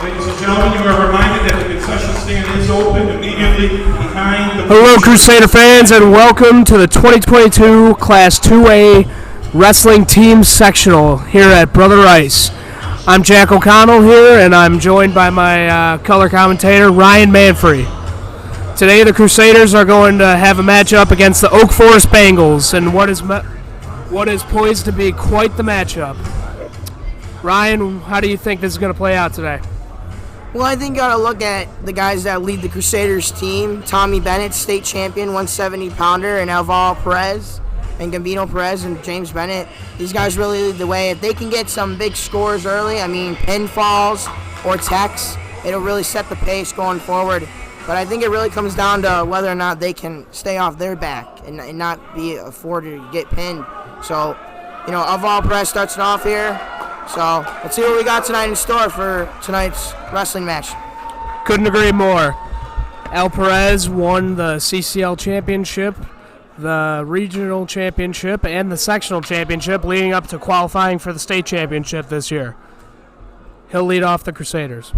Ladies and gentlemen, you are reminded that the concession stand is open immediately behind the... Hello, Crusader fans, and welcome to the 2022 Class 2A Wrestling Team Sectional here at Brother Rice. I'm Jack O'Connell here, and I'm joined by my color commentator, Ryan Manfrey. Today, the Crusaders are going to have a matchup against the Oak Forest Bengals, and what is poised to be quite the matchup. Ryan, how do you think this is going to play out today? Well, I think you got to look at the guys that lead the Crusaders team. Tommy Bennett, state champion, 170-pounder, and Alvaro Perez, and Gambino Perez, and James Bennett. These guys really lead the way. If they can get some big scores early, pinfalls or techs, it'll really set the pace going forward. But I think it really comes down to whether or not they can stay off their back and not be afforded to get pinned. So, Alvaro Perez starts it off here. So let's see what we got tonight in store for tonight's wrestling match. Couldn't agree more. Al Perez won the CCL Championship, the Regional Championship, and the Sectional Championship, leading up to qualifying for the State Championship this year. He'll lead off the Crusaders.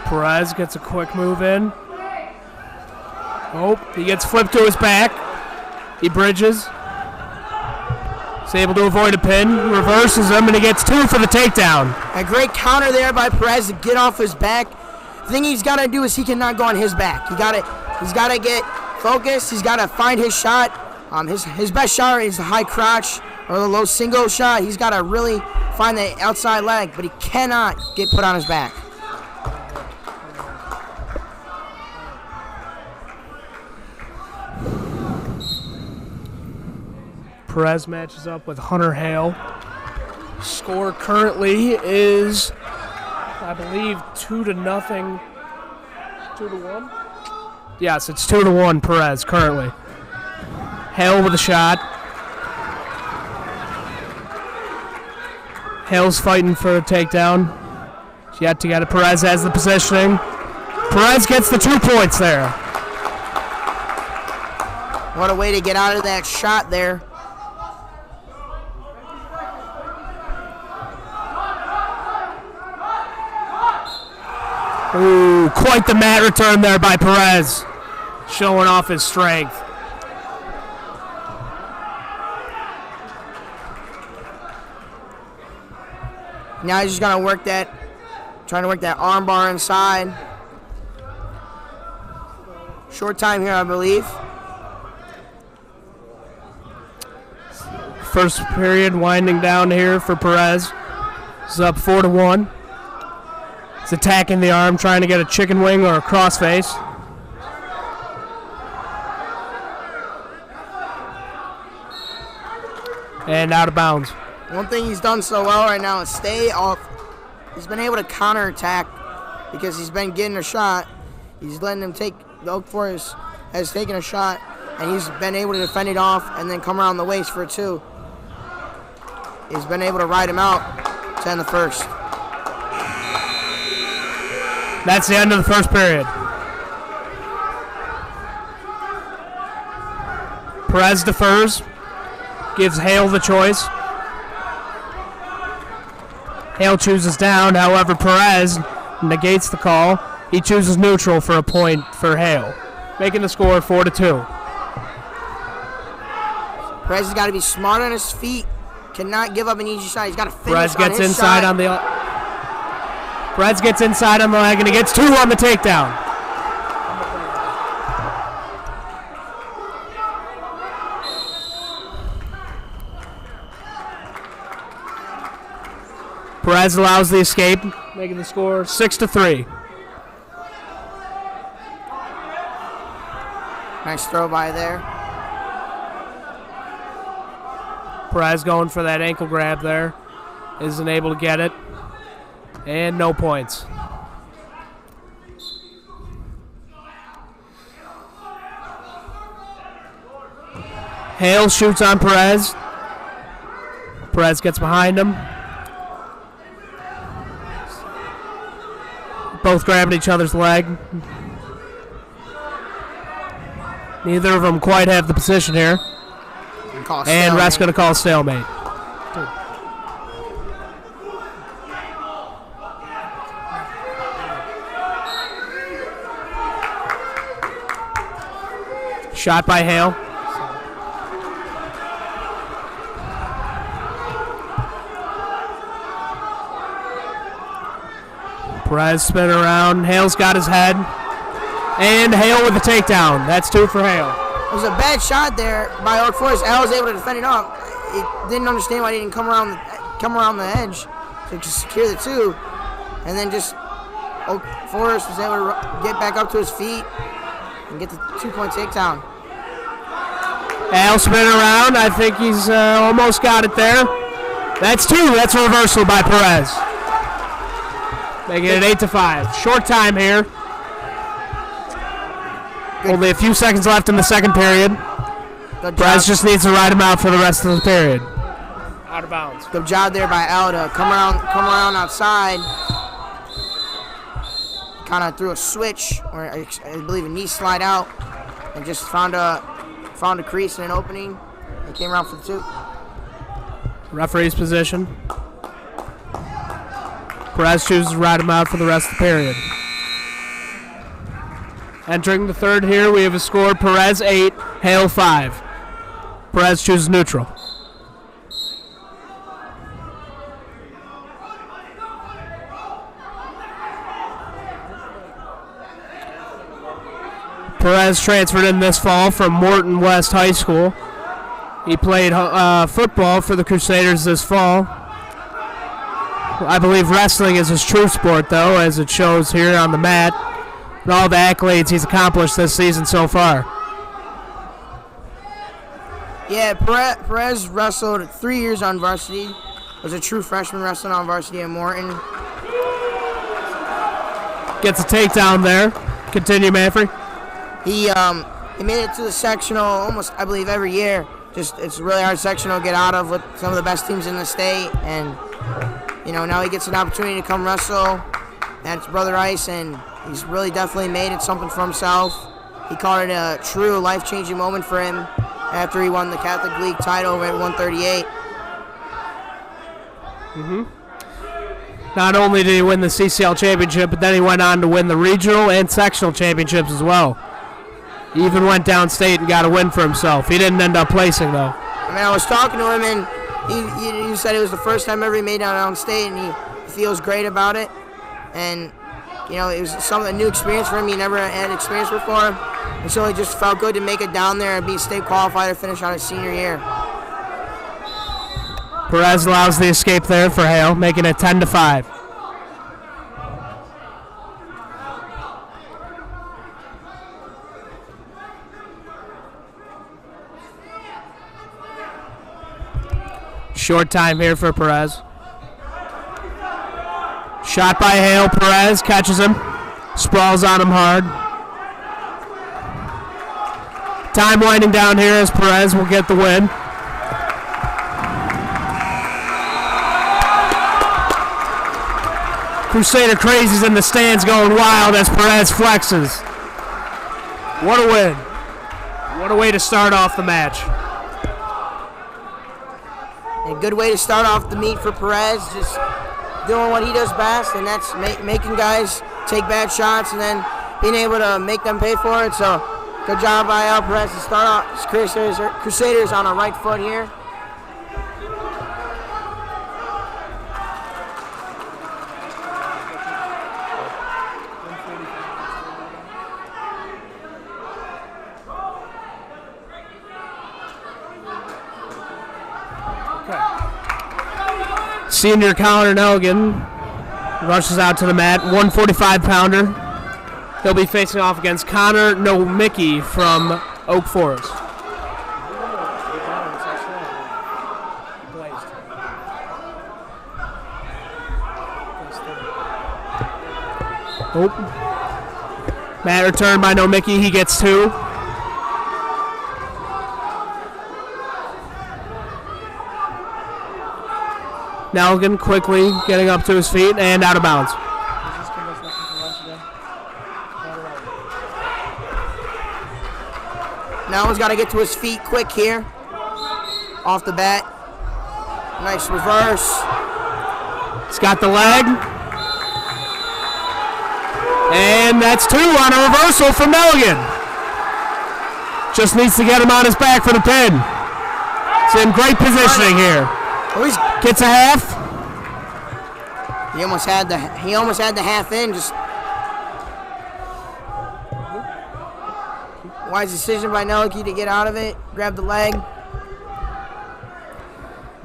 Perez gets a quick move in. Oh, he gets flipped to his back. He bridges. He's able to avoid a pin. Reverses him, and he gets two for the takedown. A great counter there by Perez to get off his back. The thing he's got to do is he cannot go on his back. He's got to get focused. He's got to find his shot. His best shot is the high crotch or the low single shot. He's got to really find the outside leg, but he cannot get put on his back. Perez matches up with Hunter Hale. Score currently is, I believe, 2-0. 2-1? Yes, it's 2-1 Perez currently. Hale with a shot. Hale's fighting for a takedown. Yet to get it. Perez has the positioning. Perez gets the 2 points there. What a way to get out of that shot there. Ooh, quite the mat return there by Perez, showing off his strength. Now he's just trying to work that arm bar inside. Short time here, I believe. First period winding down here for Perez. He's up 4-1. He's attacking the arm, trying to get a chicken wing or a crossface. And out of bounds. One thing he's done so well right now is stay off. He's been able to counterattack because he's been getting a shot. He's letting him take, the Oak Forest has taken a shot, and he's been able to defend it off and then come around the waist for a 2. He's been able to ride him out to end the first. That's the end of the first period. Perez defers, gives Hale the choice. Hale chooses down, however, Perez negates the call. He chooses neutral for a point for Hale, making the score 4-2. Perez has got to be smart on his feet, cannot give up an easy shot. He's got to finish Perez gets on his inside shot. on the... Perez gets inside on the leg, and he gets 2 on the takedown. Perez allows the escape, making the score 6-3. Nice throw by there. Perez going for that ankle grab there. Isn't able to get it. And no points. Hale shoots on Perez. Perez gets behind him. Both grabbing each other's leg. Neither of them quite have the position here. And ref's going to call stalemate. Shot by Hale. Perez spin around. Hale's got his head. And Hale with the takedown. That's 2 for Hale. It was a bad shot there by Oak Forest. Hale was able to defend it up. He didn't understand why he didn't come around the edge to just secure the 2. And then just Oak Forest was able to get back up to his feet and get the 2-point takedown. Hale spin around. I think he's almost got it there. That's 2. That's a reversal by Perez. Making it 8-5. Short time here. Only a few seconds left in the second period. Perez just needs to ride him out for the rest of the period. Out of bounds. Good job there by Al to come around outside. Kind of threw a switch, or I believe a knee slide out, and just found a crease and an opening. And came around for the 2. Referee's position. Perez chooses to ride him out for the rest of the period. Entering the third here, we have a score: Perez 8, Hale 5. Perez chooses neutral. Perez transferred in this fall from Morton West High School. He played football for the Crusaders this fall. I believe wrestling is his true sport, though, as it shows here on the mat. And all the accolades he's accomplished this season so far. Yeah, Perez wrestled 3 years on varsity. Was a true freshman wrestling on varsity at Morton. Gets a takedown there. Continue, Manfrey. He made it to the sectional almost, I believe, every year. Just it's a really hard sectional to get out of with some of the best teams in the state, and now he gets an opportunity to come wrestle. That's Brother Ice, and he's really definitely made it something for himself. He called it a true life-changing moment for him after he won the Catholic League title at 138. Not only did he win the CCL championship, but then he went on to win the regional and sectional championships as well. He even went downstate and got a win for himself. He didn't end up placing, though. I was talking to him, and he said it was the first time ever he made it downstate, and he feels great about it. And, it was a new experience for him. He never had experience before. And so it just felt good to make it down there and be state qualified to finish on his senior year. Perez allows the escape there for Hale, making it 10-5. Short time here for Perez. Shot by Hale. Perez catches him. Sprawls on him hard. Time winding down here as Perez will get the win. Crusader crazies in the stands going wild as Perez flexes. What a win. What a way to start off the match. A good way to start off the meet for Perez, just doing what he does best, and that's making guys take bad shots and then being able to make them pay for it. So good job by Al Perez to start off Crusaders on a right foot here. Senior Connor Nelligan rushes out to the mat, 145-pounder. He'll be facing off against Connor Nomicki from Oak Forest. Mat return by Nomicki. He gets 2. Nelligan quickly getting up to his feet and out of bounds. Nelligan's got to get to his feet quick here. Off the bat. Nice reverse. He's got the leg. And that's 2 on a reversal from Nelligan. Just needs to get him on his back for the pin. He's in great positioning here. Gets a half. He almost had the half in. Just wise decision by Nelligan to get out of it. Grab the leg.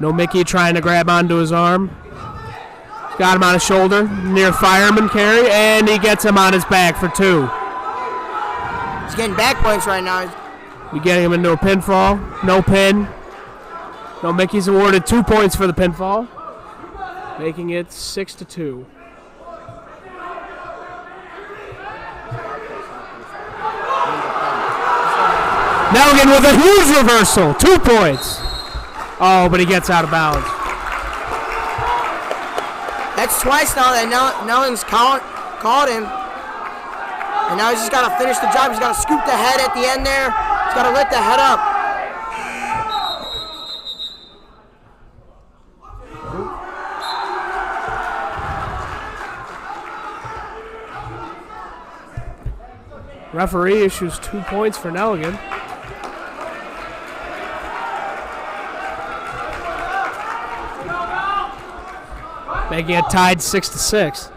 No Mickey trying to grab onto his arm. Got him on his shoulder, near fireman carry, and he gets him on his back for 2. He's getting back points right now. We getting him into a pinfall. No pin. No Mickey's awarded 2 points for the pinfall, making it 6-2. Nelligan with a huge reversal, 2 points. Oh, but he gets out of bounds. That's twice now that Nelligan's caught him. And now he's just got to finish the job. He's got to scoop the head at the end there. He's got to lift the head up. Referee issues 2 points for Nelligan. Making it tied 6-6.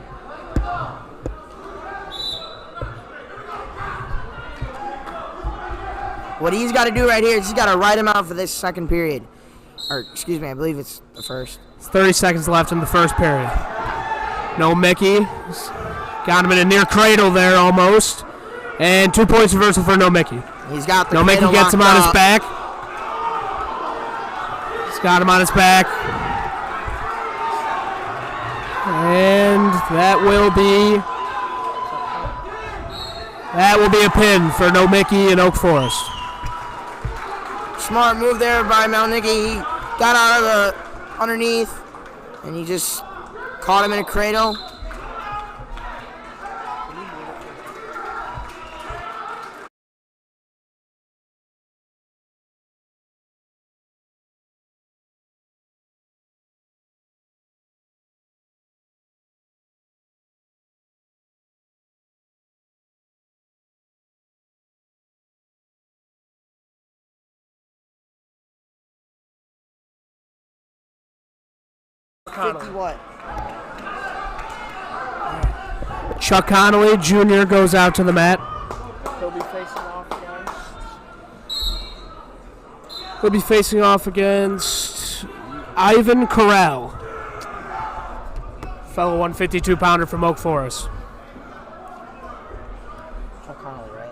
What he's got to do right here is he's got to write him out for this second period. Or, excuse me, I believe it's the first. It's 30 seconds left in the first period. No Mickey. Got him in a near cradle there almost. And 2 points reversal for No Mickey. He's got the No Mickey gets him on his back. He's got him on his back. And that will be a pin for No Mickey and Oak Forest. Smart move there by Malnicki. He got out of the underneath, and he just caught him in a cradle. Chuck Connolly Jr. goes out to the mat. He'll be facing off against Ivan Corral, fellow 152-pounder from Oak Forest. Chuck Connolly, right?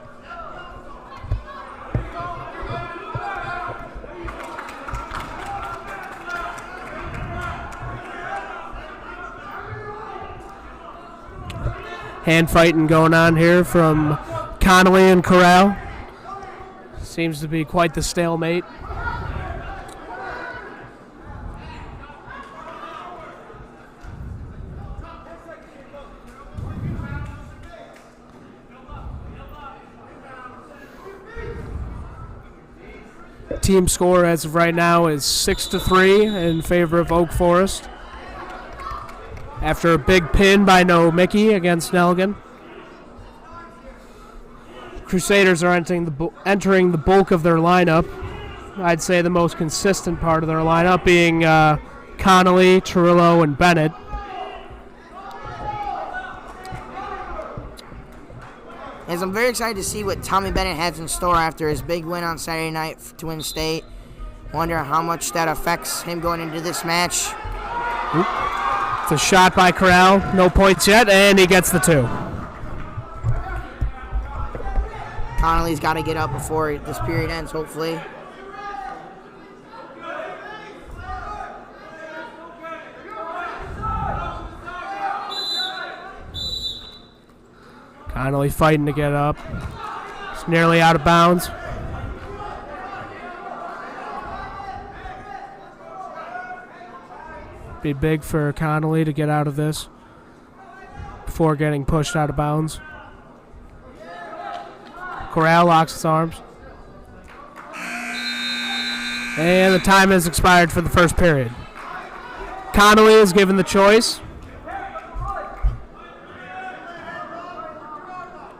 Hand fighting going on here from Connolly and Corral. Seems to be quite the stalemate. Team score as of right now is 6-3 in favor of Oak Forest, after a big pin by No Mickey against Nelligan. Crusaders are entering the bulk of their lineup. I'd say the most consistent part of their lineup being Connolly, Turillo, and Bennett. As I'm very excited to see what Tommy Bennett has in store after his big win on Saturday night to win state. Wonder how much that affects him going into this match. It's a shot by Corral. No points yet, and he gets the 2. Connolly's got to get up before this period ends, hopefully. Connolly fighting to get up. It's nearly out of bounds. Be big for Connolly to get out of this before getting pushed out of bounds. Corral locks his arms. And the time has expired for the first period. Connolly is given the choice.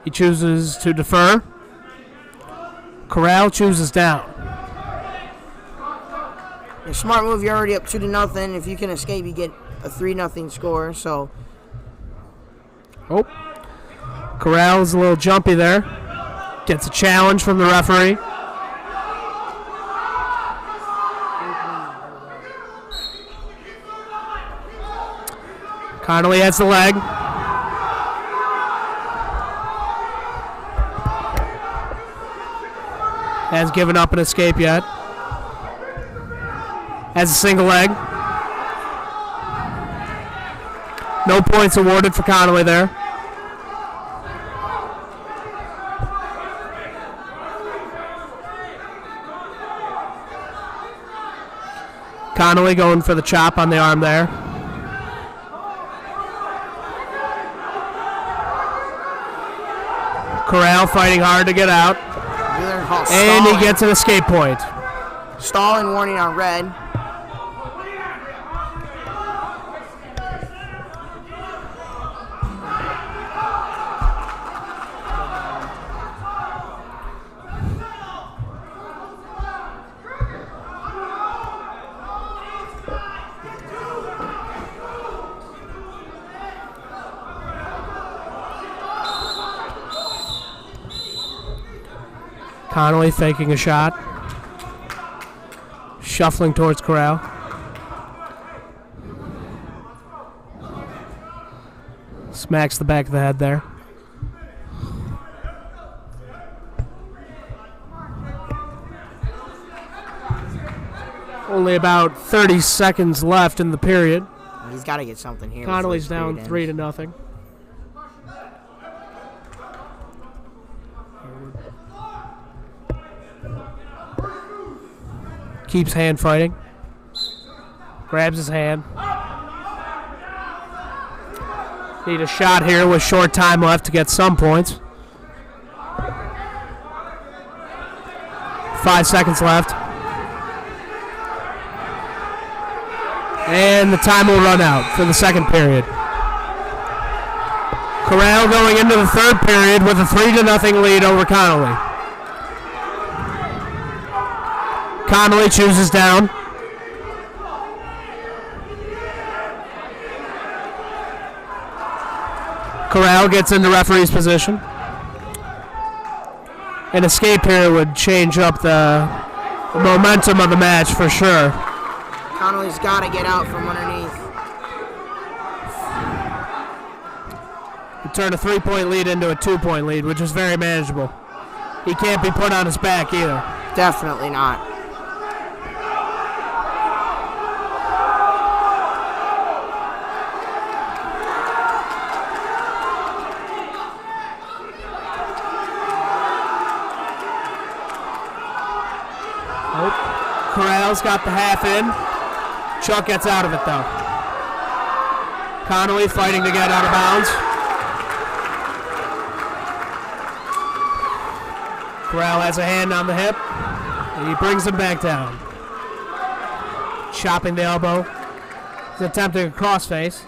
He chooses to defer. Corral chooses down. A smart move, you're already up 2-0. If you can escape, you get a 3-0 score. So, Corral is a little jumpy there. Gets a challenge from the referee. Connolly has the leg. Hasn't given up an escape yet. Has a single leg. No points awarded for Connolly there. Connolly going for the chop on the arm there. Corral fighting hard to get out. And he gets an escape point. Stalling warning on red. Connolly faking a shot. Shuffling towards Corral. Smacks the back of the head there. Only about 30 seconds left in the period. He's got to get something here. Connolly's down 3-0. Keeps hand fighting. Grabs his hand. Need a shot here with short time left to get some points. 5 seconds left. And the time will run out for the second period. Corral going into the third period with a 3-0 lead over Connolly. Connolly chooses down. Corral gets into referee's position. An escape here would change up the momentum of the match for sure. Connolly's got to get out from underneath. He turned a 3-point lead into a 2-point lead, which is very manageable. He can't be put on his back either. Definitely not. Corral's got the half in. Chuck gets out of it though. Connolly fighting to get out of bounds. Corral has a hand on the hip, and he brings him back down. Chopping the elbow. He's attempting a crossface.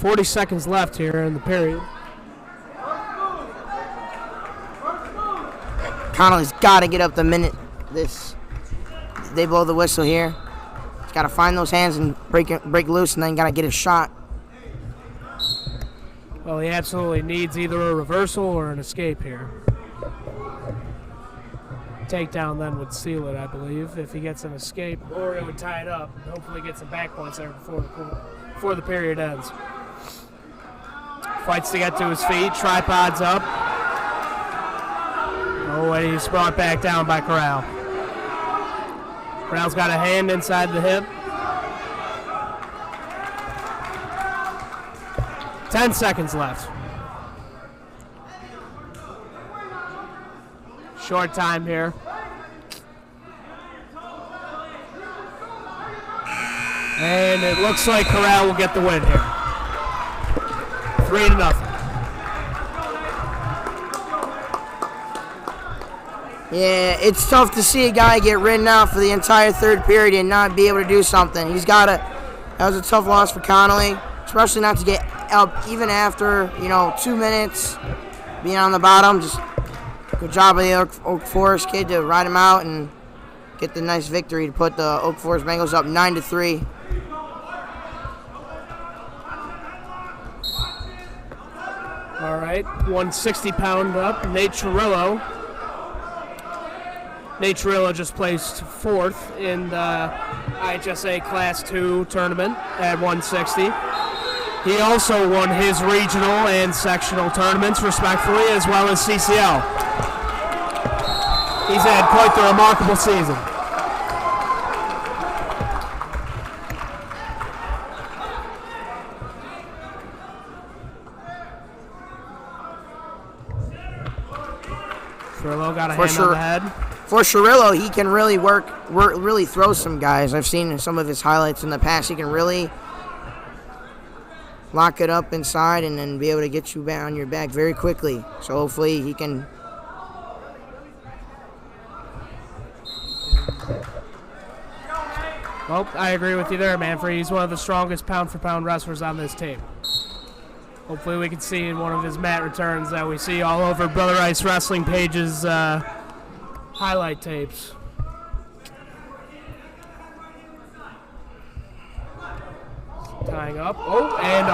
.40 seconds left here in the period. Connolly's got to get up the minute they blow the whistle here. He's got to find those hands and break loose, and then got to get a shot. Well, he absolutely needs either a reversal or an escape here. Takedown then would seal it, I believe, if he gets an escape, or it would tie it up and hopefully get some back points there before the period ends. Fights to get to his feet, tripods up. Oh, and he's brought back down by Corral. Corral's got a hand inside the hip. 10 seconds left. Short time here. And it looks like Corral will get the win here. 3-0. Yeah, it's tough to see a guy get ridden out for the entire third period and not be able to do something. That was a tough loss for Connolly, especially not to get up even after, 2 minutes being on the bottom. Just good job of the Oak Forest kid to ride him out and get the nice victory to put the Oak Forest Bengals up 9-3. All right, 160-pound up, Nate Cirillo. Nate Cirillo just placed 4th in the IHSA Class 2 tournament at 160. He also won his regional and sectional tournaments, respectively, as well as CCL. He's had quite the remarkable season. Cirillo got a hand on the head. For Cirillo, he can really really throw some guys. I've seen some of his highlights in the past. He can really lock it up inside and then be able to get you back on your back very quickly. So hopefully he can. Well, I agree with you there, Manfred. He's one of the strongest pound-for-pound wrestlers on this team. Hopefully we can see in one of his mat returns that we see all over Brother Ice Wrestling pages highlight tapes. Tying up. Oh, and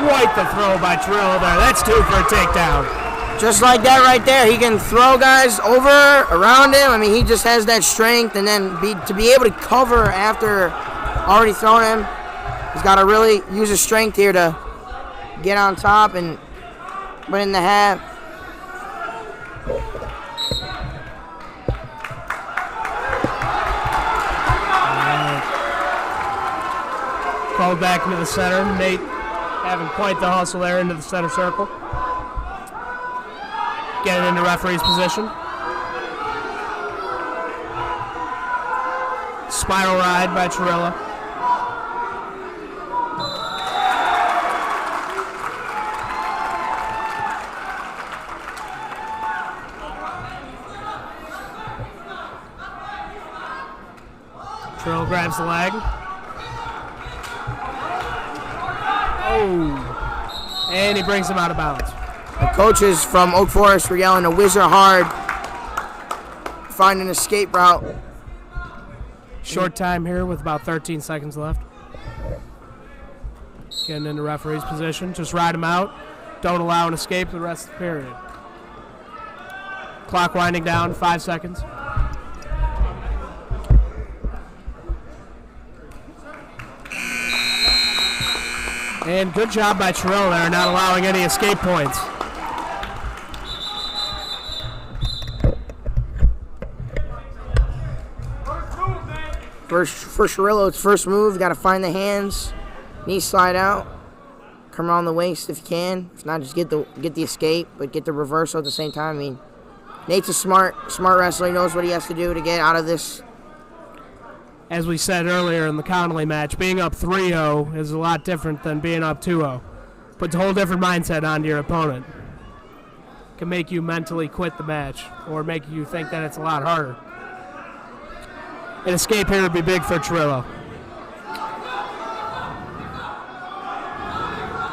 quite the throw by Cirillo there. That's 2 for a takedown. Just like that right there. He can throw guys over, around him. I mean, he just has that strength. And then to be able to cover after already throwing him, he's got to really use his strength here to get on top and put in the half. Called back into the center. Nate having quite the hustle there into the center circle. Getting into referee's position. Spiral ride by Cirillo. Cirillo grabs the leg. Oh, and he brings him out of bounds. The coaches from Oak Forest were yelling to whizzer hard, find an escape route. Short time here with about 13 seconds left. Getting into referee's position. Just ride him out. Don't allow an escape the rest of the period. Clock winding down, 5 seconds. And good job by Cirillo there, not allowing any escape points. For Cirillo, it's first move. Got to find the hands, knee slide out, come around the waist if you can. If not, just get the escape, but get the reversal at the same time. I mean, Nate's a smart wrestler. He knows what he has to do to get out of this. As we said earlier in the Connolly match, being up 3-0 is a lot different than being up 2-0. Puts a whole different mindset onto your opponent. Can make you mentally quit the match or make you think that it's a lot harder. An escape here would be big for Cirillo.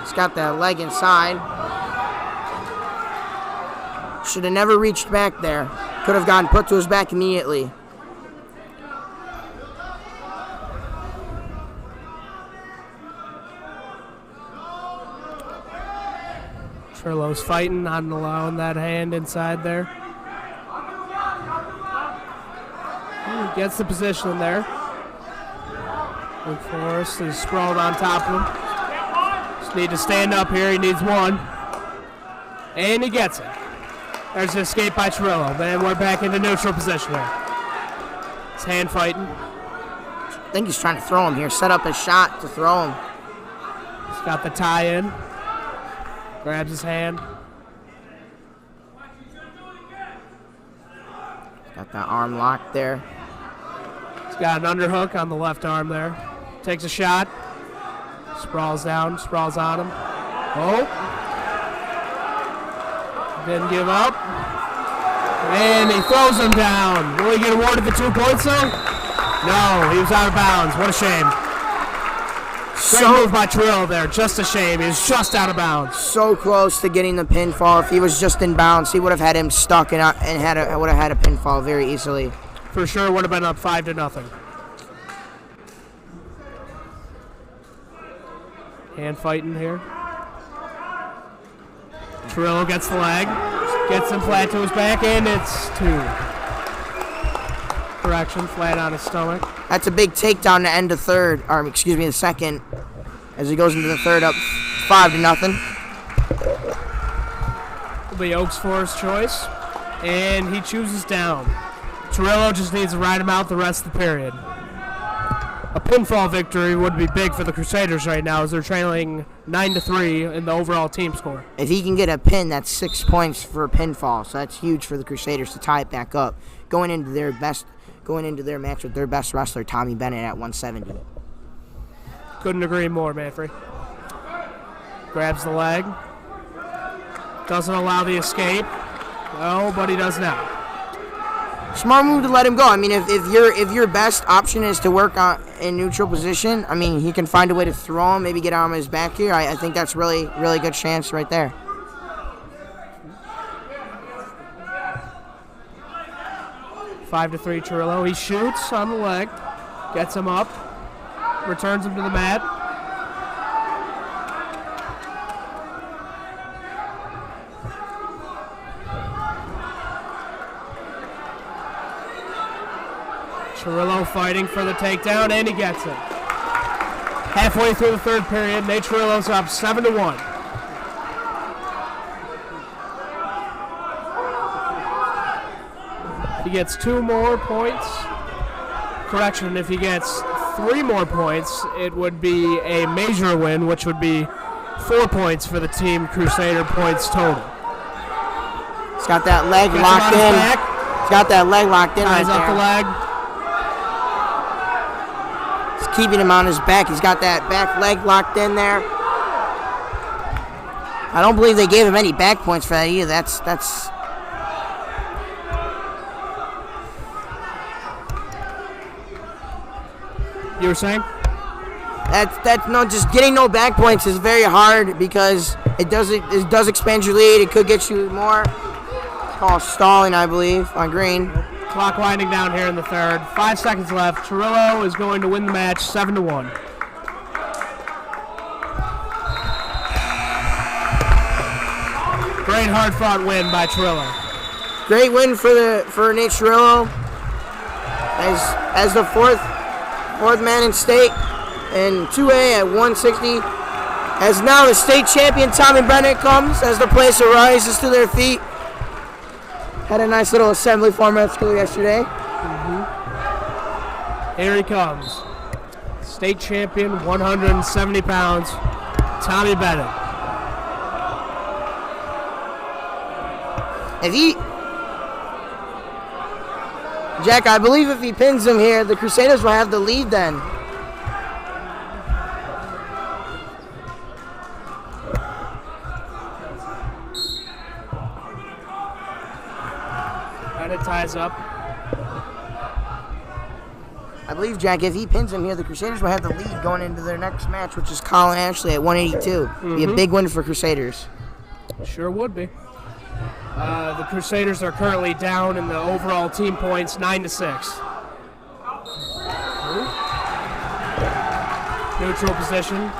He's got that leg inside. Should have never reached back there. Could have gotten put to his back immediately. Cirillo's fighting, not allowing that hand inside there. He gets the position in there. Oak Forest is sprawled on top of him. Just need to stand up here. He needs one. And he gets it. There's an escape by Trillo. Then we're back into neutral position here. It's hand fighting. I think he's trying to throw him here. Set up a shot to throw him. He's got the tie in. Grabs his hand. Got that arm locked there. He's got an underhook on the left arm there. Takes a shot. Sprawls down. Sprawls on him. Oh. Didn't give up. And he throws him down. Will he get awarded the 2 points though? No, he was out of bounds. What a shame. Great move by Trillo there. Just a shame. He was just out of bounds. So close to getting the pinfall. If he was just in bounds, he would have had him stuck and would have had a pinfall very easily. For sure would have been up 5-0. Hand fighting here. Trillo gets the leg. Gets him flat to his back, and it's 2. Correction, flat on his stomach. That's a big takedown to end the the second, as he goes into the third up 5-0. Will be Oak Forest choice, and he chooses down. Trillo just needs to ride him out the rest of the period. A pinfall victory would be big for the Crusaders right now, as they're trailing 9-3 in the overall team score. If he can get a pin, that's 6 points for a pinfall, so that's huge for the Crusaders to tie it back up, going into their match with their best wrestler, Tommy Bennett, at 170. Couldn't agree more, Manfred. Grabs the leg. Doesn't allow the escape. Oh, but he does now. Smart move to let him go. I mean, if your best option is to work on in neutral position, I mean, he can find a way to throw him, maybe get on his back here. I think that's really good chance right there. Five to 3 Trillo. He shoots on the leg, gets him up, returns him to the mat. Trillo fighting for the takedown, and he gets it. Halfway through the third period, Nate Trillo's up 7-1. If he gets 2 more points, correction, if he gets 3 more points, it would be a major win, which would be 4 points for the Team Crusader points total. He's got that leg locked in. He's got that leg locked in right there. Ties up the leg. Keeping him on his back. He's got that back leg locked in there. I don't believe they gave him any back points for that either. That's You were saying? That's no, just getting no back points is very hard because it does expand your lead. It could get you more. It's called stalling, I believe, on green. Clock winding down here in the third. 5 seconds left. Trillo is going to win the match 7-1. Great hard-fought win by Trillo. Great win for Nate Trillo as the fourth man in state in 2A at 160. As now the state champion Tommy Bennett comes as the place rises to their feet. Had a nice little assembly format school yesterday. Here he comes. State champion, 170 pounds, Tommy Bennett. Jack, I believe if he pins him here, the Crusaders will have the lead then. Bennett ties up. I believe, Jack, if he pins him here, the Crusaders will have the lead going into their next match, which is Colin Ashley at 182. Be a big win for Crusaders. Sure would be. The Crusaders are currently down in the overall team points, 9-6. Neutral position.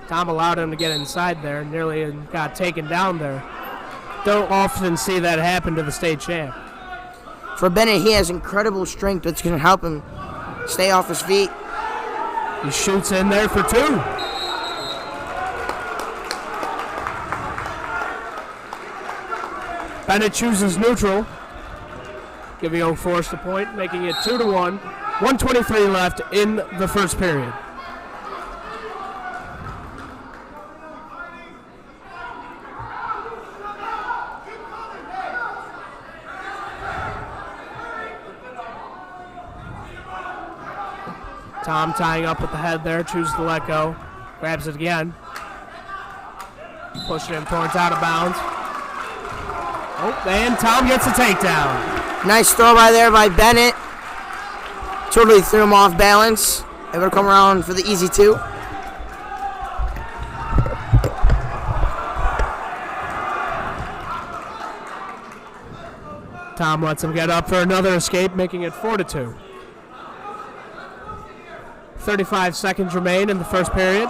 Tom allowed him to get inside there, nearly got taken down there. Don't often see that happen to the state champ. For Bennett, he has incredible strength that's going to help him stay off his feet. He shoots in there for 2. Bennett chooses neutral, giving Oak Forest a point, making it 2-1. 1:23 left in the first period. Tom tying up with the head there, chooses to let go. Grabs it again. Pushing him towards out of bounds. Oh, and Tom gets a takedown. Nice throw there by Bennett. Totally threw him off balance. Able to come around for the easy 2. Tom lets him get up for another escape, making it 4-2. 35 seconds remain in the first period.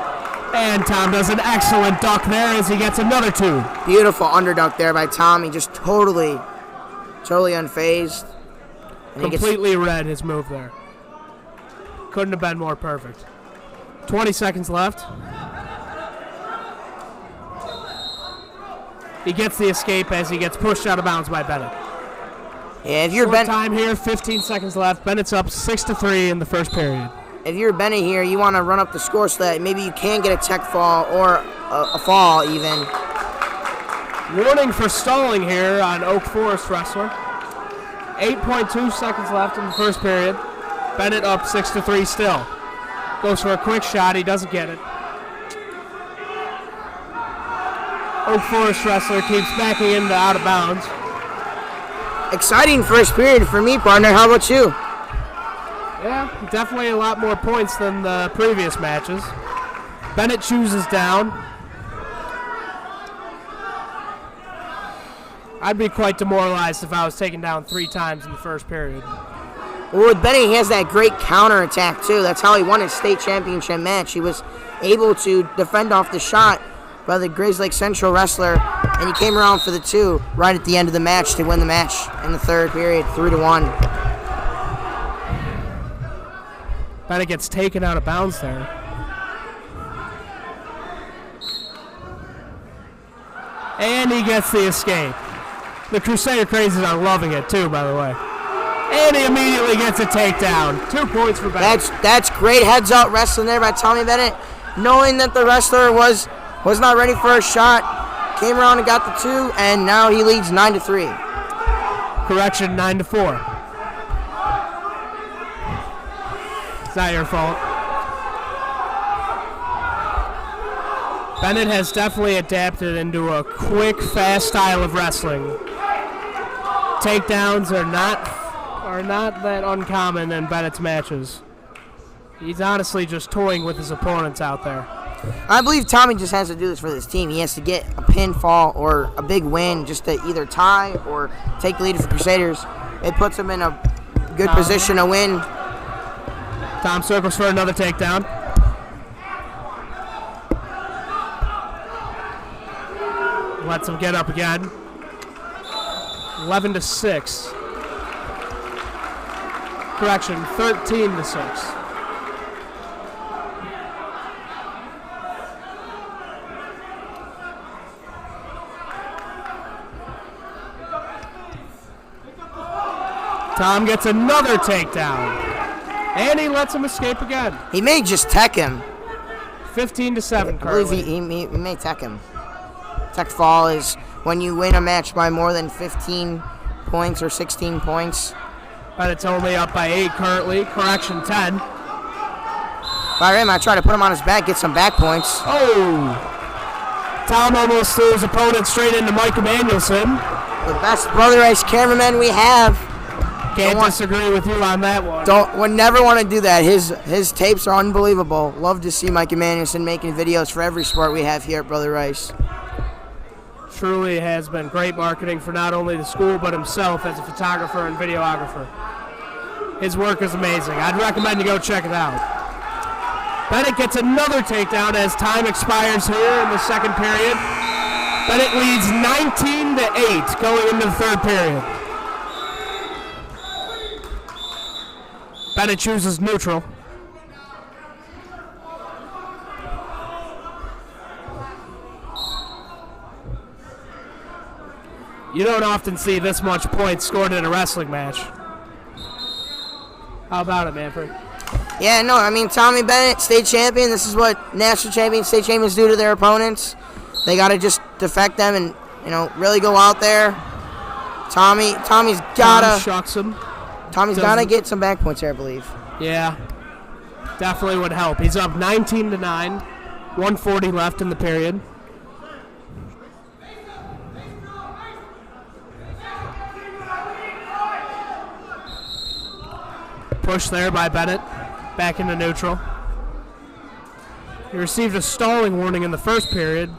And Tom does an excellent duck there as he gets another 2. Beautiful underduck there by Tom. He just totally unfazed. And Completely read his move there. Couldn't have been more perfect. 20 seconds left. He gets the escape as he gets pushed out of bounds by Bennett. Yeah, if you're Short Bennett, time here, 15 seconds left. Bennett's up 6-3 in the first period. if you're Bennett here, you want to run up the score so that maybe you can get a tech fall or a fall even. Warning for stalling here on Oak Forest wrestler. 8.2 seconds left in the first period. Bennett up 6-3 still. Goes for a quick shot. He doesn't get it. Oak Forest wrestler keeps backing into out of bounds. Exciting first period for me, partner. How about you? Yeah, definitely a lot more points than the previous matches. Bennett chooses down. I'd be quite demoralized if I was taken down 3 times in the first period. Well, with Bennett, he has that great counter attack too. That's how he won his state championship match. He was able to defend off the shot by the Grays Lake Central wrestler, and he came around for the 2 right at the end of the match to win the match in the third period, 3-1. Bennett gets taken out of bounds there. And he gets the escape. The Crusader Crazies are loving it too, by the way. And he immediately gets a takedown. 2 points for Bennett. That's great heads up wrestling there by Tommy Bennett, knowing that the wrestler was not ready for a shot, came around and got the 2, and now he leads 9-3. Correction, 9-4. It's not your fault. Bennett has definitely adapted into a quick, fast style of wrestling. Takedowns are not that uncommon in Bennett's matches. He's honestly just toying with his opponents out there. I believe Tommy just has to do this for this team. He has to get a pinfall or a big win just to either tie or take the lead for Crusaders. It puts him in a good position to win. Tom circles for another takedown. Lets him get up again. 11-6. Correction, 13-6. Tom gets another takedown. And he lets him escape again. He may just tech him. 15-7 I currently. believe he may tech him. Tech fall is when you win a match by more than 15 points or 16 points. But it's only up by 8 currently. Correction, 10. If I were him, I'd try to put him on his back, get some back points. Oh! Tom almost threw his opponent straight into Mike Emanuelson. The best Brother Ice cameraman we have. Can't disagree with you on that one. Would never want to do that. His tapes are unbelievable. Love to see Mike Emanuelson making videos for every sport we have here at Brother Rice. Truly has been great marketing for not only the school but himself as a photographer and videographer. His work is amazing. I'd recommend you go check it out. Bennett gets another takedown as time expires here in the second period. Bennett leads 19-8 going into the third period. Bennett chooses neutral. You don't often see this much points scored in a wrestling match. How about it, Manfred? Yeah, no, I mean, Tommy Bennett, state champion. This is what national champions, state champions do to their opponents. They got to just defect them and, really go out there. Tommy's got to. Shucks him. Tommy's got to get some back points here, I believe. Yeah, definitely would help. He's up 19-9, 140 left in the period. Push there by Bennett, back into neutral. He received a stalling warning in the first period.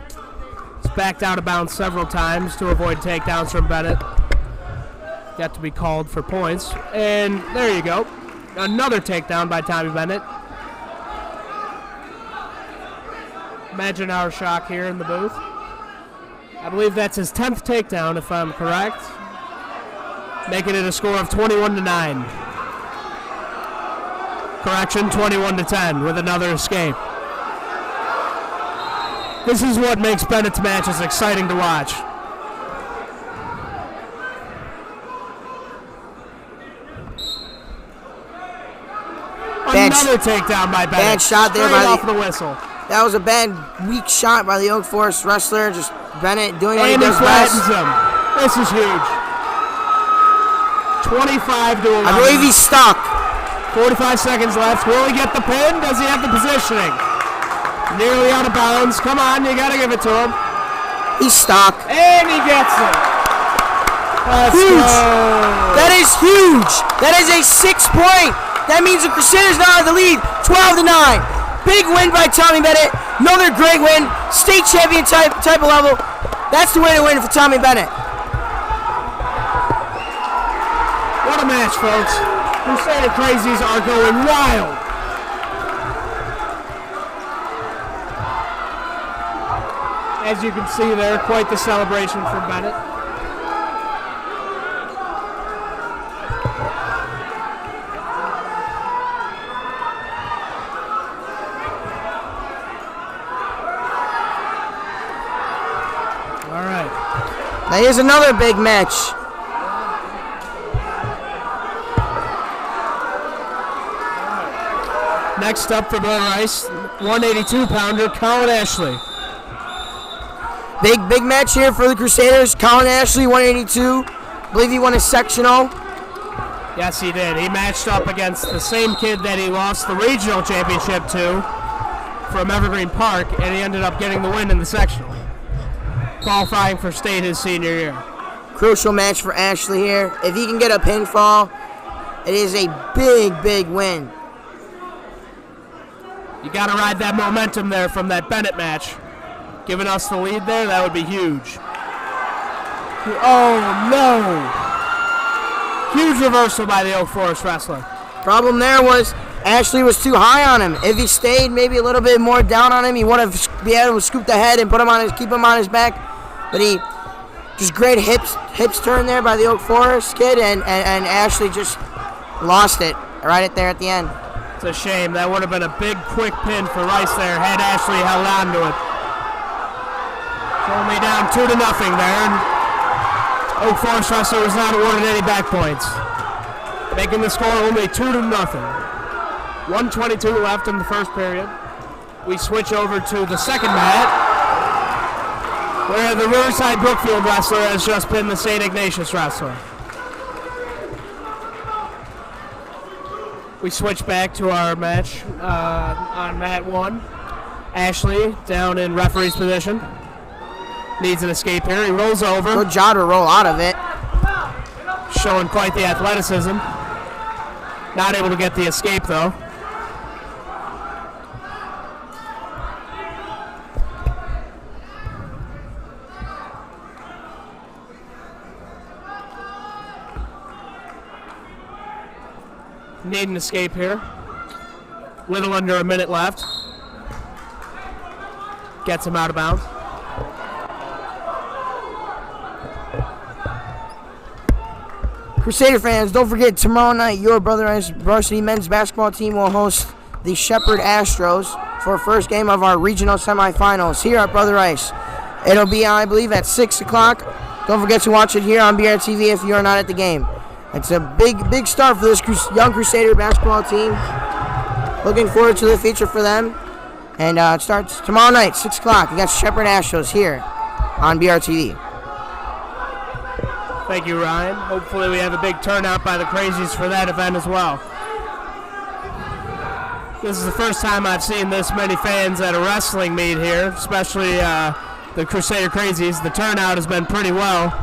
He's backed out of bounds several times to avoid takedowns from Bennett. Got to be called for points. And there you go. Another takedown by Tommy Bennett. Imagine our shock here in the booth. I believe that's his 10th takedown, if I'm correct. Making it a score of 21-9. Correction, 21-10 with another escape. This is what makes Bennett's matches exciting to watch. Another takedown by Bennett. Bad shot there by off the whistle. That was a bad, weak shot by the Oak Forest wrestler. Just Bennett doing what he And he does flattens best. him. This is huge. 25-11. I believe he's stuck. 45 seconds left. Will he get the pin? Does he have the positioning? Nearly out of bounds. Come on, you gotta give it to him. He's stuck. And he gets it. Let's Huge. go. That is huge. That is a 6-point. That means the Crusaders now have the lead, 12-9. Big win by Tommy Bennett. Another great win. State champion type of level. That's the way to win for Tommy Bennett. What a match, folks. Crusader Crazies are going wild. As you can see there, quite the celebration from Bennett. All right. Now here's another big match. Next up for Brother Rice, 182-pounder, Colin Ashley. Big match here for the Crusaders. Colin Ashley, 182. I believe he won a sectional. Yes, he did. He matched up against the same kid that he lost the regional championship to from Evergreen Park, and he ended up getting the win in the sectional, qualifying for state his senior year. Crucial match for Ashley here. If he can get a pinfall, it is a big win. You got to ride that momentum there from that Bennett match. Giving us the lead there, that would be huge. Oh, no. Huge reversal by the Oak Forest wrestler. Problem there was Ashley was too high on him. If he stayed maybe a little bit more down on him, he would have been able to scoop the head and keep him on his back. But he just great hips turn there by the Oak Forest kid, and Ashley just lost it right there at the end. It's a shame. That would have been a big, quick pin for Rice there had Ashley held on to it. It's only down 2-0 there, and Oak Forest wrestler was not awarded any back points, making the score only 2-0. 1:22 left in the first period. We switch over to the second mat, where the Riverside Brookfield wrestler has just been the St. Ignatius wrestler. We switch back to our match on mat 1. Ashley down in referee's position. Needs an escape here. He rolls over. Good job to roll out of it. Showing quite the athleticism. Not able to get the escape, though. Need an escape here. Little under a minute left. Gets him out of bounds. Crusader fans, don't forget tomorrow night your Brother Rice varsity men's basketball team will host the Shepherd Astros for first game of our regional semifinals here at Brother Rice. It'll be, I believe, at 6 o'clock Don't forget to watch it here on BRTV if you are not at the game. It's a big start for this young Crusader basketball team. Looking forward to the future for them. And it starts tomorrow night, 6 o'clock, against Shepherd Astros here on BRTV. Thank you, Ryan. Hopefully we have a big turnout by the Crazies for that event as well. This is the first time I've seen this many fans at a wrestling meet here, especially the Crusader Crazies. The turnout has been pretty well.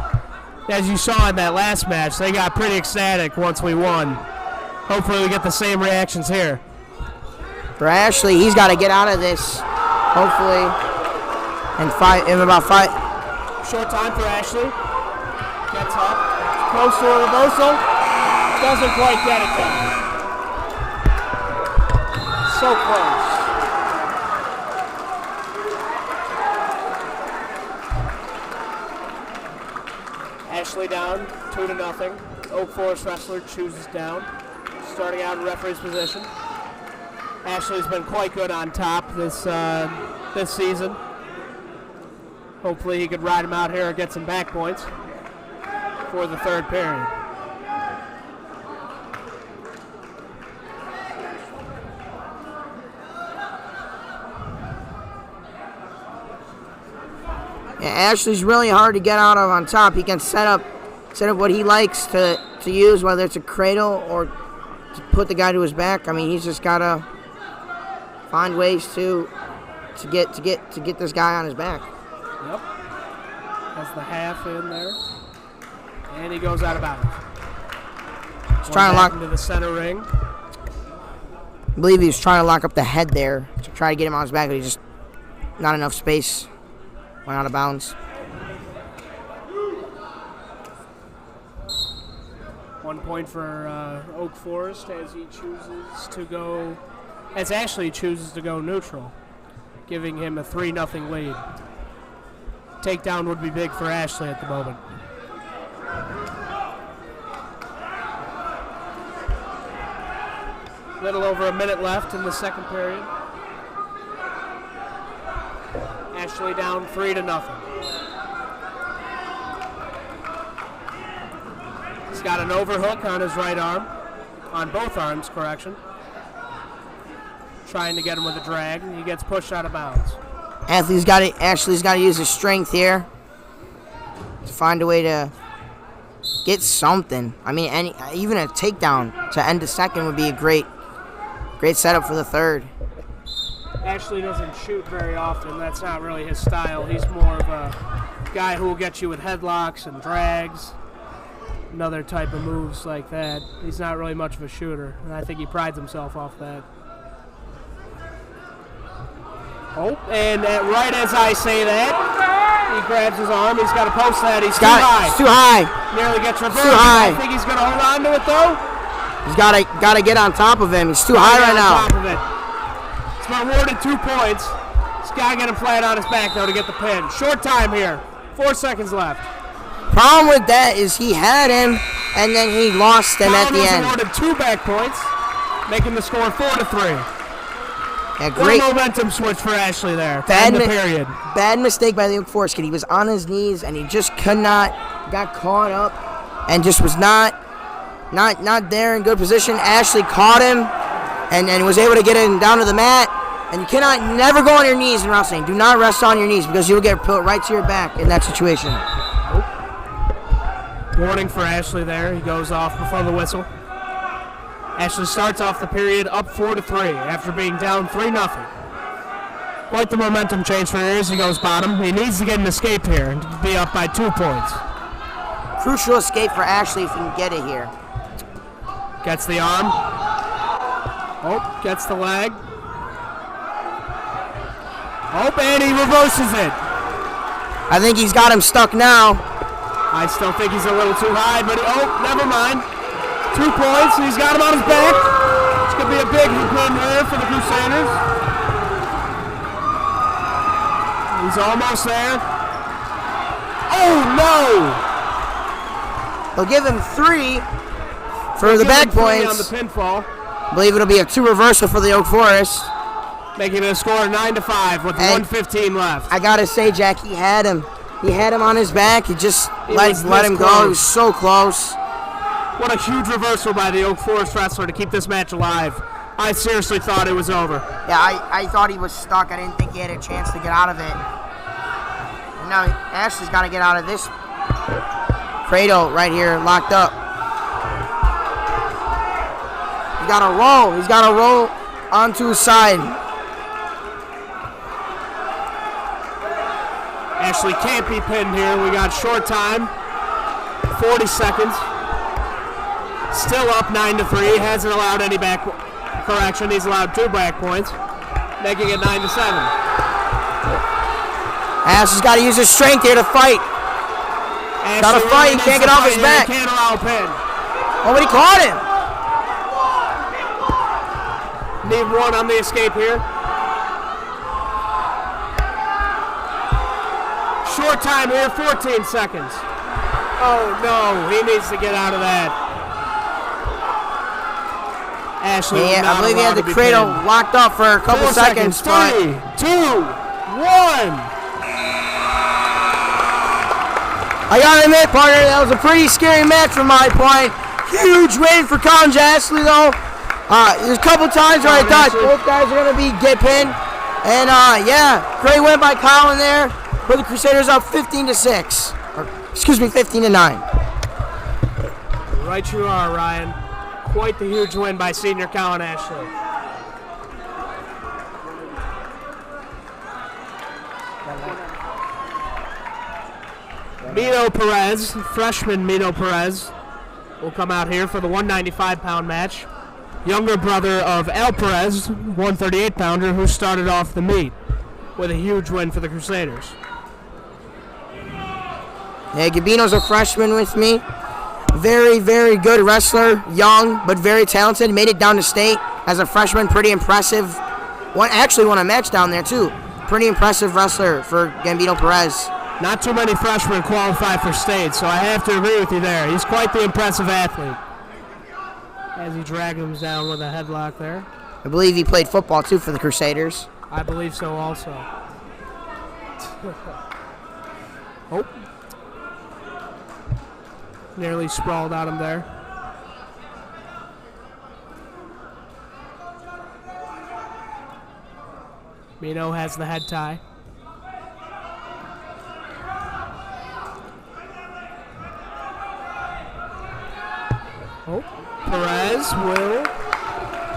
As you saw in that last match, they got pretty ecstatic once we won. Hopefully we get the same reactions here. For Ashley, he's got to get out of this, hopefully, in about 5. Short time for Ashley. Gets up. Close to a reversal. Doesn't quite get it though. So close. Ashley down, 2-0. Oak Forest wrestler chooses down. Starting out in referee's position. Ashley's been quite good on top this season. Hopefully he could ride him out here or get some back points for the third period. Yeah, Ashley's really hard to get out of on top. He can set up what he likes to use, whether it's a cradle or to put the guy to his back. I mean, he's just gotta find ways to get this guy on his back. Yep. Has the half in there, and he goes out of bounds. He's trying to lock into the center ring. I believe he was trying to lock up the head there to try to get him on his back, but he just not enough space. Went out of bounds. 1 point for Oak Forest as he chooses to go, as Ashley chooses to go neutral, giving him a 3-0 lead. Takedown would be big for Ashley at the moment. Little over a minute left in the second period. Ashley down 3-0. He's got an overhook on his right arm, on both arms, correction. Trying to get him with a drag, and he gets pushed out of bounds. Ashley's got to use his strength here to find a way to get something. I mean, even a takedown to end the second would be a great setup for the third. Ashley doesn't shoot very often. That's not really his style. He's more of a guy who will get you with headlocks and drags and other type of moves like that. He's not really much of a shooter, and I think he prides himself off that. Oh, and right as I say that, he grabs his arm. He's got to post that. He's too high. It's too high. Nearly gets reversed. Too high. I think he's going to hold on to it, though. He's got to get on top of him. He's too high right now. On top of it. He's been awarded 2 points. He's got to get him flat on his back, though, to get the pin. Short time here. 4 seconds left. Problem with that is he had him, and then he lost him at the end. Awarded 2 back points, making the score 4-3. Yeah, great momentum switch for Ashley there. Period. Bad mistake by the Oak Forest kid. He was on his knees, and he just got caught up, and just was not there in good position. Ashley caught him, and was able to get him down to the mat. And you never go on your knees in wrestling. Do not rest on your knees because you'll get put right to your back in that situation. Warning for Ashley there. He goes off before the whistle. Ashley starts off the period up 4-3 after being down 3-0. Quite the momentum change for here as he goes bottom. He needs to get an escape here and be up by 2 points. Crucial escape for Ashley if he can get it here. Gets the arm. Oh, gets the leg. Oh, and he reverses it. I think he's got him stuck now. I still think he's a little too high, but never mind. 2 points, and he's got him on his back. It's going to be a big win here for the Crusaders. He's almost there. Oh, no! They'll give him 3 for the back points. On the pinfall. I believe it'll be a 2 reversal for the Oak Forest. Making it a score of 9-5 with 1:15 left. I got to say, Jack, he had him. He had him on his back. He just He let was him this go. close. He was so close. What a huge reversal by the Oak Forest wrestler to keep this match alive. I seriously thought it was over. Yeah, I thought he was stuck. I didn't think he had a chance to get out of it. And now Ashley's got to get out of this cradle right here, locked up. He's got to roll. He's got to roll onto his side. Ashley can't be pinned here. We got short time, 40 seconds. Still up 9-3. Hasn't allowed any back correction. He's allowed 2 back points, making it 9-7. Ashley's got to use his strength here to fight. Got to fight. He can't get off his back. Can't allow a pin. Oh, but he caught him. Need 1 on the escape here. Short time here, 14 seconds. Oh no, he needs to get out of that. Ashley, Yeah, not I believe he had allowed the to be cradle pinned. locked up for a couple 4 seconds. 3, 2, 1. I gotta admit, partner, that was a pretty scary match from my point. Huge win for Collins Ashley, though. There's a couple times where I thought both guys are gonna get pinned, and yeah, great win by Colin there. Put the Crusaders up 15-6, or excuse me, 15-9. Right you are, Ryan. Quite the huge win by senior Colin Ashley. Mito Perez, freshman Mito Perez, will come out here for the 195-pound match. Younger brother of Al Perez, 138-pounder, who started off the meet with a huge win for the Crusaders. Yeah, Gabino's a freshman with me. Very, very good wrestler. Young, but very talented. Made it down to state as a freshman. Pretty impressive. Actually won a match down there, too. Pretty impressive wrestler for Gambino Perez. Not too many freshmen qualify for state, so I have to agree with you there. He's quite the impressive athlete. As he dragged him down with a headlock there. I believe he played football, too, for the Crusaders. I believe so also. Oh. Nearly sprawled on him there. Mino has the head tie. Oh, Perez will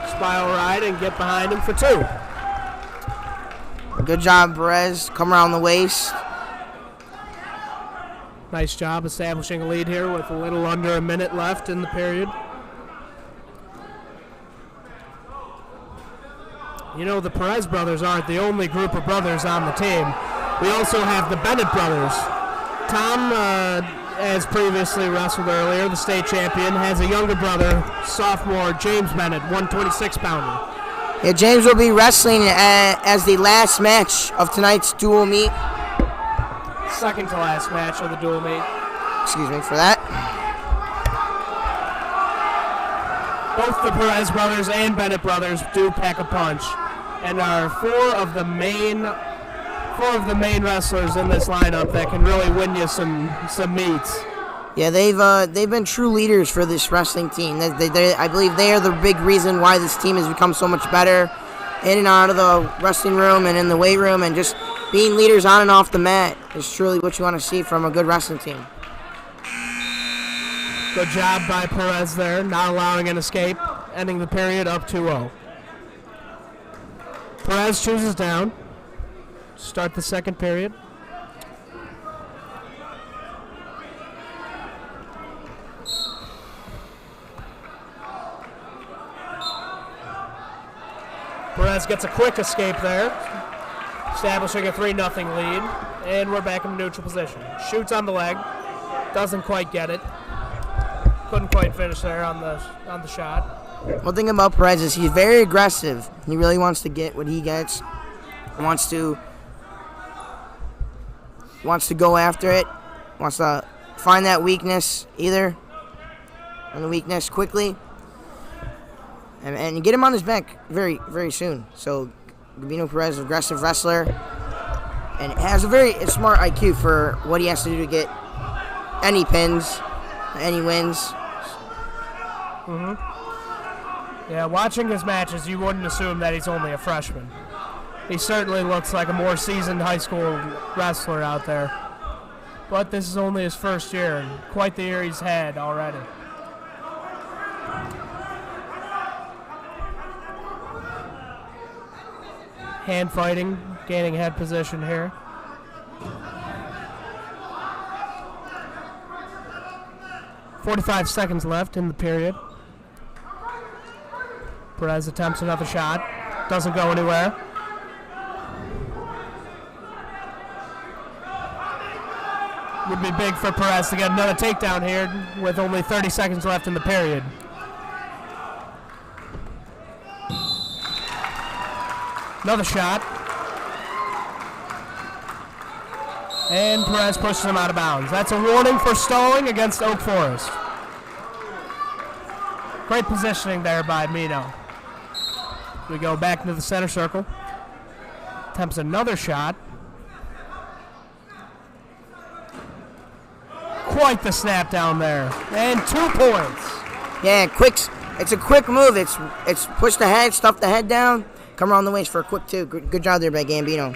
spiral right and get behind him for 2. Good job, Perez. Come around the waist. Nice job establishing a lead here with a little under a minute left in the period. You know, the Perez brothers aren't the only group of brothers on the team. We also have the Bennett brothers. Tom, as previously wrestled earlier, the state champion, has a younger brother, sophomore James Bennett, 126-pounder. Yeah, James will be wrestling as the last match of tonight's dual meet. Second to last match of the dual meet. Excuse me for that. Both the Perez brothers and Bennett brothers do pack a punch, and are four of the main wrestlers in this lineup that can really win you some meets. Yeah, they've been true leaders for this wrestling team. I believe they are the big reason why this team has become so much better in and out of the wrestling room and in the weight room, and just being leaders on and off the mat is truly what you want to see from a good wrestling team. Good job by Perez there, not allowing an escape, ending the period up 2-0. Perez chooses down. Start the second period. Perez gets a quick escape there, establishing a 3-0 lead, and we're back in neutral position. Shoots on the leg, doesn't quite get it. Couldn't quite finish there on the shot. One thing about Perez is he's very aggressive. He really wants to get what he gets. Wants to go after it. Wants to find that weakness and the weakness quickly. And get him on his back very, very soon. So, Gabino Perez, aggressive wrestler. and has a very smart IQ for what he has to do to get any pins, any wins. Yeah, watching his matches, you wouldn't assume that he's only a freshman. He certainly looks like a more seasoned high school wrestler out there. But this is only his first year, and quite the year he's had already. Hand fighting, gaining head position here. .45 seconds left in the period. Perez attempts another shot. Doesn't go anywhere. Would be big for Perez to get another takedown here with only 30 seconds left in the period. Another shot. And Perez pushes him out of bounds. That's a warning for stalling against Oak Forest. Great positioning there by Mino. We go back into the center circle. Attempts another shot. Quite the snap down there. And 2 points. Yeah, it's a quick move. It's push the head, stuff the head down, come around the waist for a quick 2. Good job there by Gambino.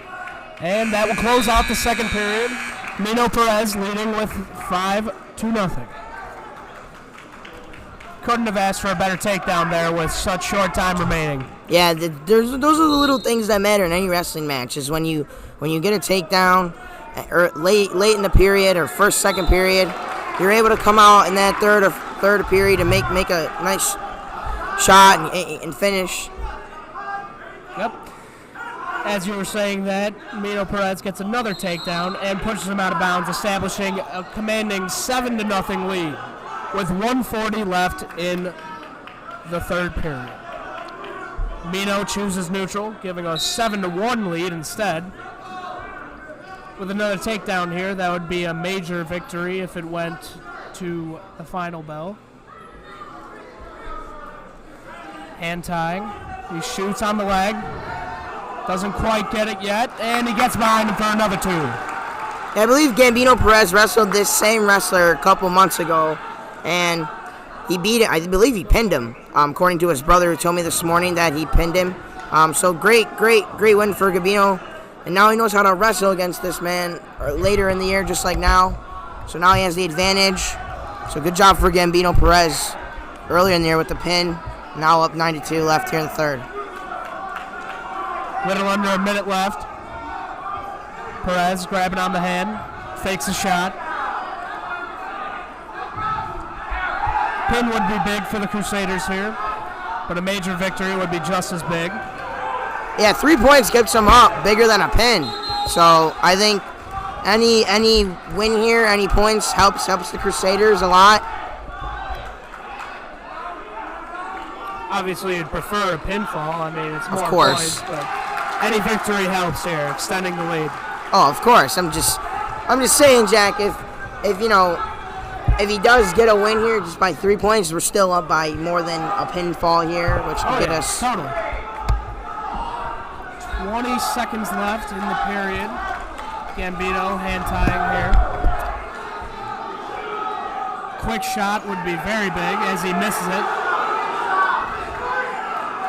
And that will close out the second period. Mino Perez leading with 5-0. Couldn't have asked for a better takedown there with such short time remaining. Yeah, those are the little things that matter in any wrestling match. Is when you get a takedown, or late in the period or second period, you're able to come out in that third period and make a nice shot and finish. Yep. As you were saying that, Mino Perez gets another takedown and pushes him out of bounds, establishing a commanding 7-0 lead with 1:40 left in the third period. Mino chooses neutral, giving a 7-1 lead instead. With another takedown here, that would be a major victory if it went to the final bell. Hand tying. He shoots on the leg. Doesn't quite get it yet, and he gets behind him for another 2. I believe Gambino Perez wrestled this same wrestler a couple months ago, and he beat it. I believe he pinned him, according to his brother who told me this morning that he pinned him. So great win for Gambino, and now he knows how to wrestle against this man later in the year, just like now. So now he has the advantage. So good job for Gambino Perez earlier in the year with the pin. Now up 92 left here in the third. Little under a minute left. Perez grabbing on the hand, fakes a shot. Pin would be big for the Crusaders here, but a major victory would be just as big. Yeah, 3 points gets them up, bigger than a pin. So I think any win here, any points helps the Crusaders a lot. Obviously, you'd prefer a pinfall. I mean, it's more of course, points, but any victory helps here, extending the lead. Oh, of course. I'm just saying, Jack. If he does get a win here just by 3 points, we're still up by more than a pinfall here, which can get us. Totally. 20 seconds left in the period. Gambino hand tying here. Quick shot would be very big as he misses it.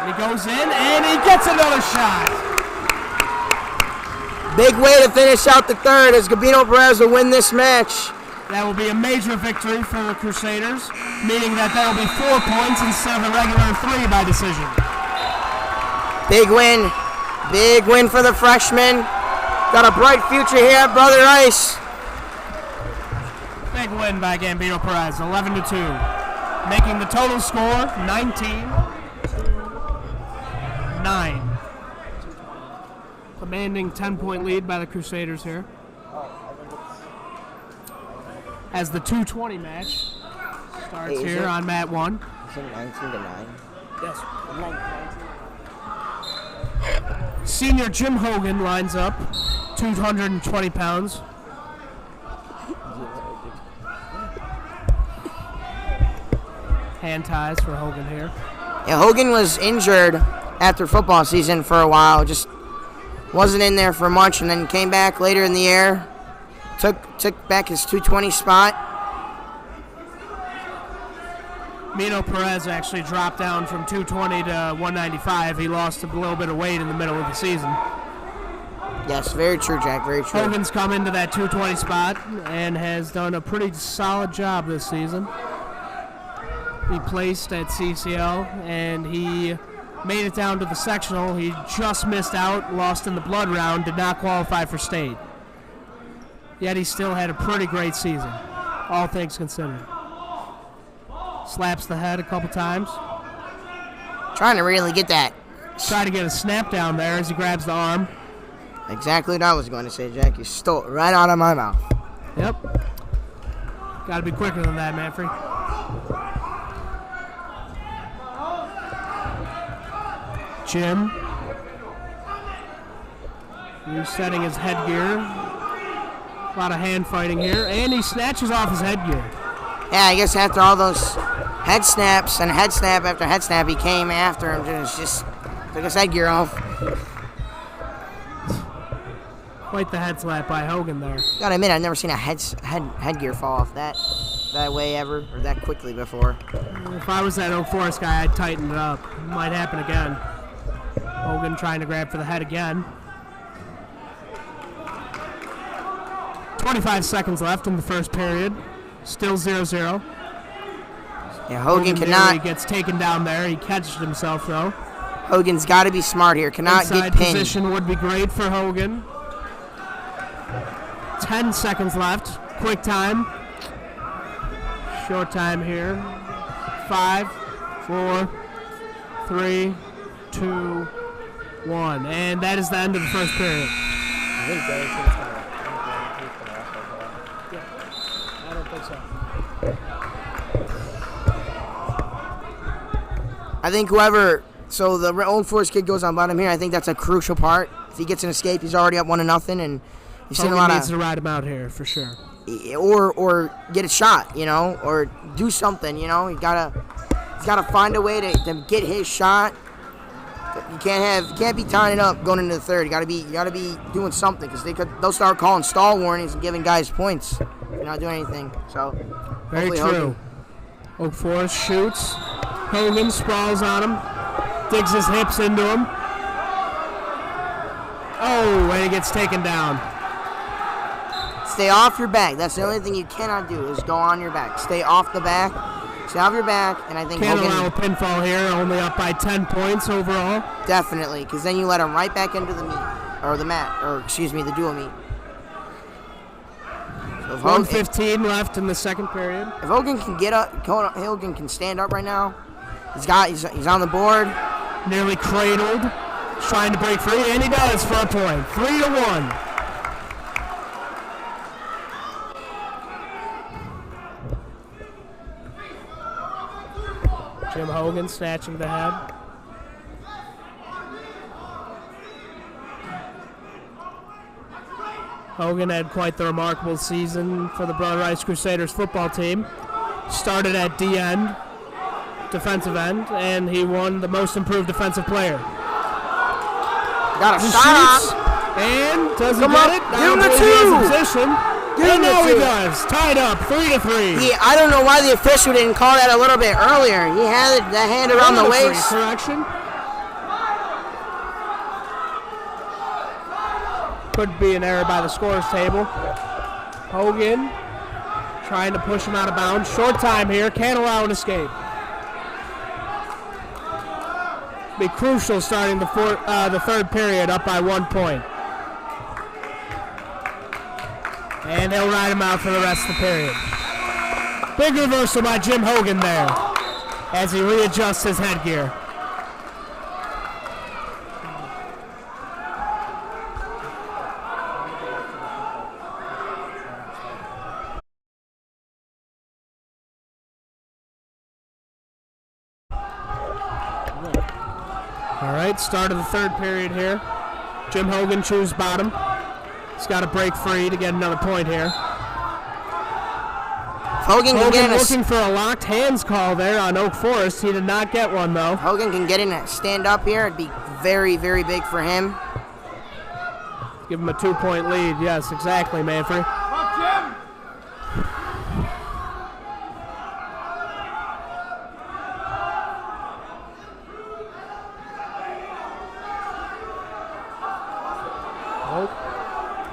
He goes in, and he gets another shot. Big way to finish out the third as Gambino Perez will win this match. That will be a major victory for the Crusaders, meaning that there will be 4 points instead of a regular 3 by decision. Big win. Big win for the freshman. Got a bright future here at Brother Rice. Big win by Gambino Perez, 11-2, making the total score 19-9. Commanding 10-point lead by the Crusaders here. As the 2:20 match starts here on mat 1. Is it 19-9? Yes. Senior Jim Hogan lines up, 220 pounds. Hand ties for Hogan here. Yeah, Hogan was injured after football season for a while. Just wasn't in there for much, and then came back later in the year. Took back his 220 spot. Perez actually dropped down from 220 to 195. He lost a little bit of weight in the middle of the season. Yes, very true, Jack, very true. Hogan's come into that 220 spot and has done a pretty solid job this season. He placed at CCL, and he made it down to the sectional. He just missed out, lost in the blood round, did not qualify for state. Yet he still had a pretty great season, all things considered. Slaps the head a couple times. Trying to really get that. Try to get a snap down there as he grabs the arm. Exactly what I was going to say, Jack. You stole it right out of my mouth. Yep. Got to be quicker than that, Manfred. Jim. Resetting his headgear. A lot of hand fighting here. And he snatches off his headgear. Yeah, I guess after all those head snaps and head snap after head snap, he came after him and just took his headgear off. Quite the head slap by Hogan there. Gotta admit, I've never seen a headgear fall off that way ever, or that quickly before. If I was that Oak Forest guy, I'd tighten it up. It might happen again. Hogan trying to grab for the head again. 25 seconds left in the first period. Still 0-0. Yeah, Hogan cannot. He gets taken down there. He catches himself, though. Hogan's got to be smart here. Cannot Inside get pinned. Position would be great for Hogan. 10 seconds left. Quick time. Short time here. 5, 4, 3, 2, 1. And that is the end of the first period. I don't think so. I think whoever, so the Oak Forest kid goes on bottom here. I think that's a crucial part. If he gets an escape, he's already up 1-0, and you've seen a lot needs to ride him out here for sure. Or get a shot, or do something, He's gotta find a way to get his shot. You can't be tying it up going into the third. You gotta be doing something, because they'll start calling stall warnings and giving guys points. You're not doing anything. So very true. Hogan. Oak Forest shoots. Hogan sprawls on him, digs his hips into him. Oh, and he gets taken down. Stay off your back. That's the only thing you cannot do is go on your back. Stay off the back. Stay off your back, and I think Can't Hogan allow a pinfall here. Only up by 10 points overall. definitely, because then you let him right back into the meet, or the mat, or excuse me, the dual meet. So 1:15 left in the second period. If Hogan can get up, Hogan can stand up right now. He's on the board. Nearly cradled. He's trying to break free, and he does for a point. 3-1. Jim Hogan snatching the head. Hogan had quite the remarkable season for the Brother Rice Crusaders football team. Started at D-end, defensive end, and he won the most improved defensive player. Got a shot. And doesn't Come get on, it. give him the Now two. he has a position. Give And him the now he two. does. Tied up, 3-3. Yeah, I don't know why the official didn't call that a little bit earlier. He had the hand around the waist. Correction. Could be an error by the scores table. Hogan trying to push him out of bounds. Short time here. Can't allow an escape. Be crucial starting the third period up by 1 point. And they'll ride him out for the rest of the period. Big reversal by Jim Hogan there as he readjusts his headgear. All right, start of the third period here. Jim Hogan chews bottom. He's got to break free to get another point here. Hogan looking for a locked hands call there on Oak Forest. He did not get one, though. Hogan can get in and stand up here. It'd be very, very big for him. Give him a 2-point lead. Yes, exactly, Manfred.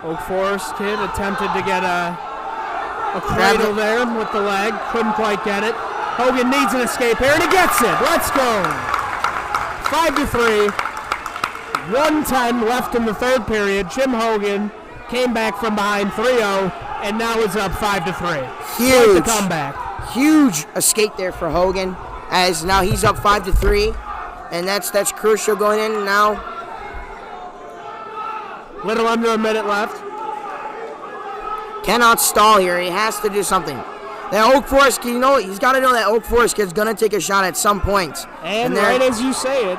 Oak Forest kid attempted to get a cradle there with the leg. Couldn't quite get it. Hogan needs an escape here, and he gets it. Let's go. 5-3. 1:10 left in the third period. Jim Hogan came back from behind 3-0, and now is up 5-3. Huge. Quite the comeback. Huge escape there for Hogan, as now he's up 5-3, and that's crucial going in now. Little under a minute left. Cannot stall here. He has to do something. That Oak Forest kid, he's got to know that Oak Forest kid's going to take a shot at some point. And right as you say it,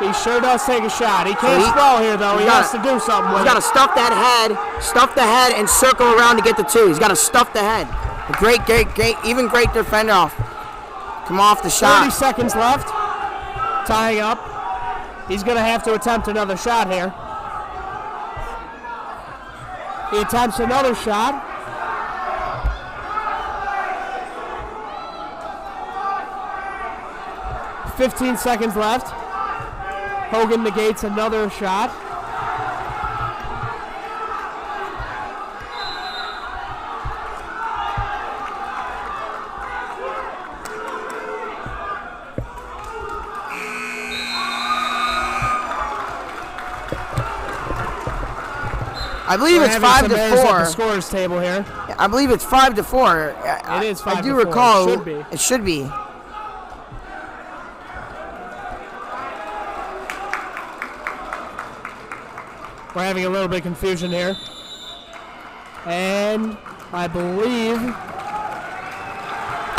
he sure does take a shot. He can't sprawl here, though. He has to do something with it. He's got to stuff the head, and circle around to get the 2. He's got to stuff the head. A great defender come off the shot. 30 seconds left. Tying up. He's going to have to attempt another shot here. He attempts another shot. "15 seconds left. Hogan negates another shot. I believe it's 5-4. The scores table here. I believe it's 5-4. It is 5-4. I do recall. It should be. It should be. We're having a little bit of confusion here. And I believe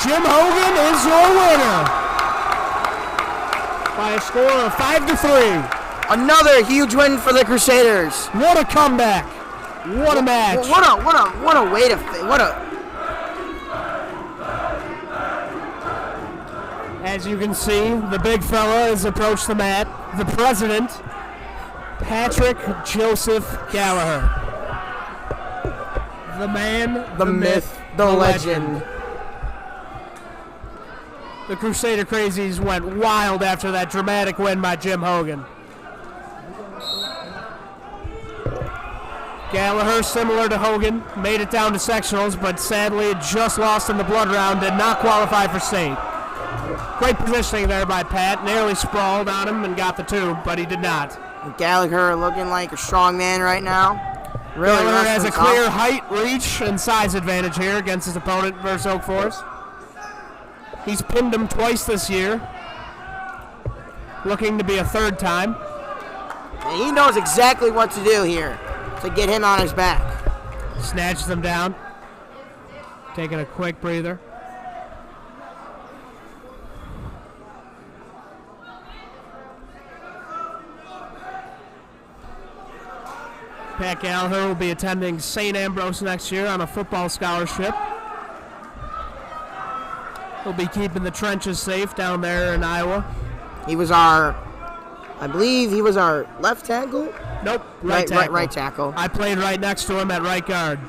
Jim Hogan is your winner by a score of 5-3. Another huge win for the Crusaders. What a comeback. What a match. What a way to As you can see, the big fella has approached the mat. The president, Patrick Joseph Gallagher. The man, the myth, the legend. The Crusader Crazies went wild after that dramatic win by Jim Hogan. Gallagher, similar to Hogan, made it down to sectionals, but sadly just lost in the blood round, did not qualify for state. Great positioning there by Pat, nearly sprawled on him and got the 2, but he did not. Gallagher looking like a strong man right now. Really Gallagher has a clear height, reach, and size advantage here against his opponent versus Oak Forest. He's pinned him twice this year, looking to be a third time. And he knows exactly what to do here to get him on his back. Snatches him down. Taking a quick breather. Pat Gallagher will be attending St. Ambrose next year on a football scholarship. He'll be keeping the trenches safe down there in Iowa. I believe he was our left tackle? Nope, right tackle. Right tackle. I played right next to him at right guard.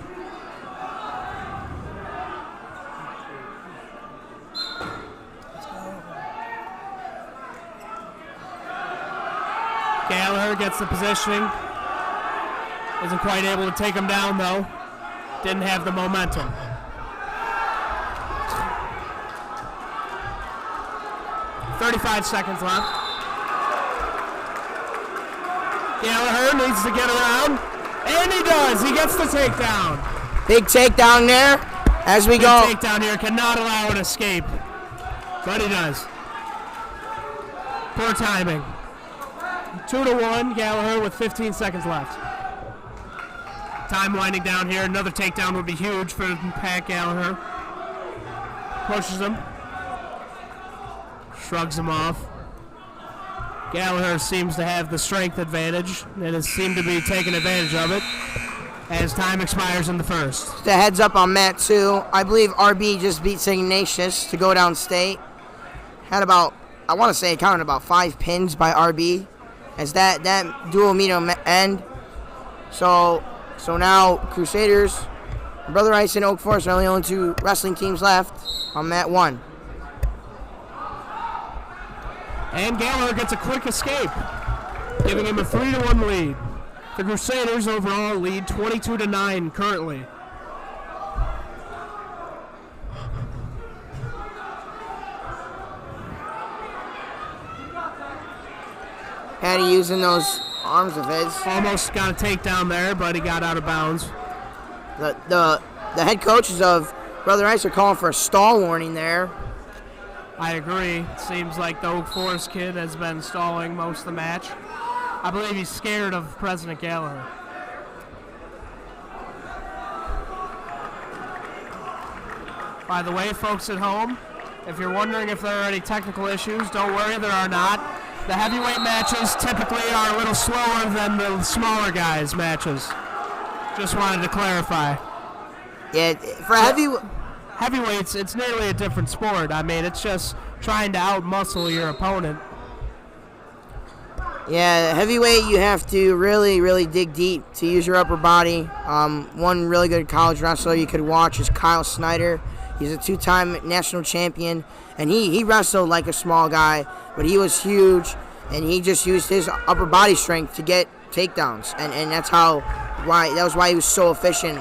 Gallagher gets the positioning. Isn't quite able to take him down, though. Didn't have the momentum. "35 seconds left. Gallagher needs to get around, and he does. He gets the takedown. Big takedown there as we go. Big takedown here. Cannot allow an escape, but he does. Poor timing. 2-1, Gallagher with 15 seconds left. Time winding down here. Another takedown would be huge for Pat Gallagher. Pushes him. Shrugs him off. Gallagher seems to have the strength advantage and has seemed to be taking advantage of it as time expires in the first. The heads up on Matt, too. I believe RB just beat St. Ignatius to go down state. Had about, I want to say, counted about 5 pins by RB as that dual meet end. So now Crusaders, Brother Rice and Oak Forest are the only two wrestling teams left on mat 1. And Gallagher gets a quick escape, giving him a 3-1 lead. The Crusaders overall lead 22-9 currently. Patty using those arms of his. Almost got a takedown there, but he got out of bounds. The head coaches of Brother Rice are calling for a stall warning there. I agree. It seems like the Oak Forest kid has been stalling most of the match. I believe he's scared of President Gallagher. By the way, folks at home, if you're wondering if there are any technical issues, don't worry, there are not. The heavyweight matches typically are a little slower than the smaller guys' matches. Just wanted to clarify. Yeah, for heavyweights, it's nearly a different sport. I mean, it's just trying to out-muscle your opponent. Yeah, heavyweight, you have to really, really dig deep to use your upper body. One really good college wrestler you could watch is Kyle Snyder. He's a 2-time national champion, and he wrestled like a small guy, but he was huge, and he just used his upper body strength to get takedowns, and that was why he was so efficient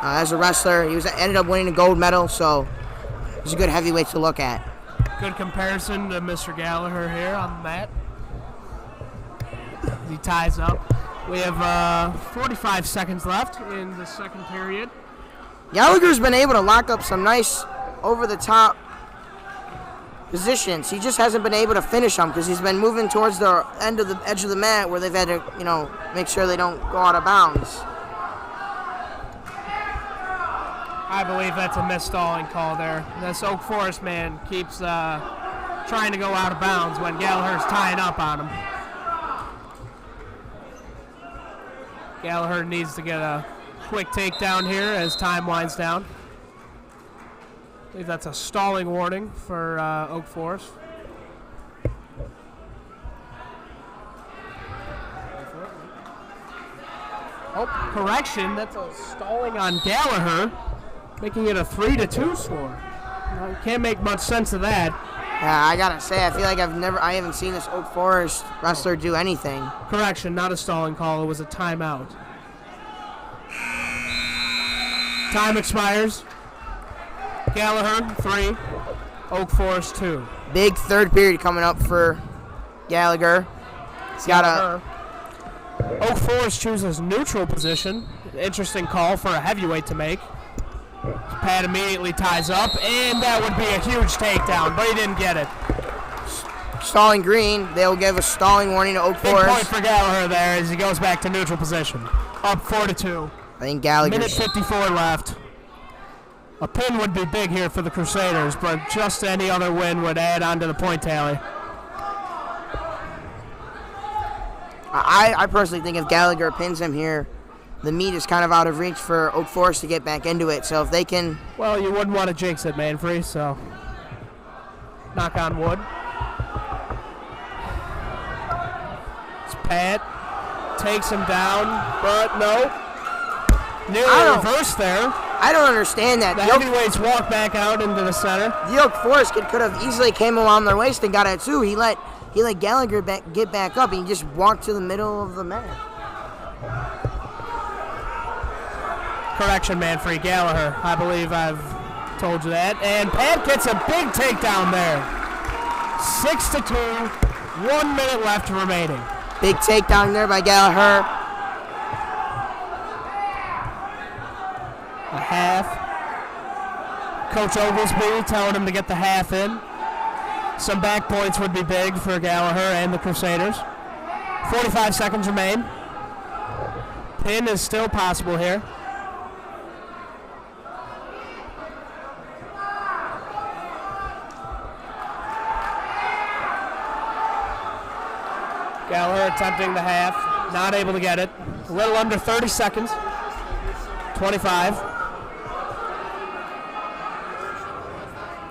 as a wrestler. He ended up winning a gold medal, so he's a good heavyweight to look at. Good comparison to Mr. Gallagher here on the mat. He ties up. We have 45 seconds left in the second period. Gallagher's been able to lock up some nice over-the-top positions. He just hasn't been able to finish them because he's been moving towards the edge of the mat where they've had to, make sure they don't go out of bounds. I believe that's a misstalling call there. This Oak Forest man keeps trying to go out of bounds when Gallagher's tying up on him. Gallagher needs to get a quick takedown here as time winds down. I believe that's a stalling warning for Oak Forest. Oh, correction, that's a stalling on Gallagher, making it a 3-2 score. Can't make much sense of that. Yeah, I gotta say, I feel like I haven't seen this Oak Forest wrestler do anything. Correction, not a stalling call, it was a timeout. Time expires. Gallagher, 3. Oak Forest, 2. Big third period coming up for Gallagher. He's got a... Oak Forest chooses neutral position. Interesting call for a heavyweight to make. Pat immediately ties up, and that would be a huge takedown, but he didn't get it. Stalling green. They'll give a stalling warning to Oak Forest. Big point for Gallagher there as he goes back to neutral position. Up 4-2. I think Gallagher. Minute 54 left. A pin would be big here for the Crusaders, but just any other win would add on to the point tally. I personally think if Gallagher pins him here, the meat is kind of out of reach for Oak Forest to get back into it. So if they can... Well, you wouldn't want to jinx it, Manfrey, so knock on wood. It's Pat. Takes him down, but no. Nearly reversed there. I don't understand that. The heavyweights walk back out into the center. The Oak Forest kid could have easily came around their waist and got it too. He let Gallagher get back up, and he just walked to the middle of the mat. Correction, Manfrey, Gallagher. I believe I've told you that. And Pat gets a big takedown there. 6-2. 1 minute left remaining. Big takedown there by Gallagher. A half. Coach Oglesby telling him to get the half in. Some back points would be big for Gallagher and the Crusaders. 45 seconds remain. Pin is still possible here. Gallagher attempting the half, not able to get it. A little under 30 seconds. 25.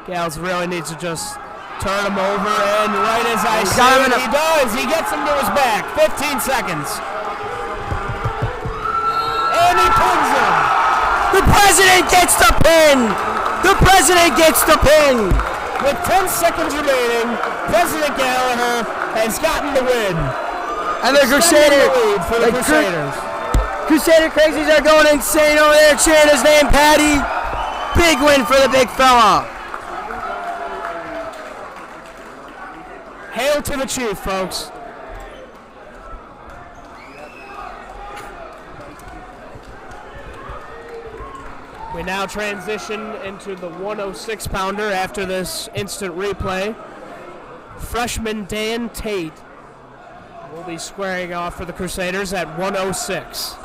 Gals really needs to just turn him over, and right as I say it, he does. He gets him to his back. 15 seconds. and he pins him. The president gets the pin. The president gets the pin. With 10 seconds remaining, President Gallagher has gotten the win. And the Extending the lead for the Crusaders. Crusader crazies are going insane over there, cheering his name, Patty. Big win for the big fella. Hail to the chief, folks. We now transition into the 106-pounder after this instant replay. Freshman Dan Tate will be squaring off for the Crusaders at 106.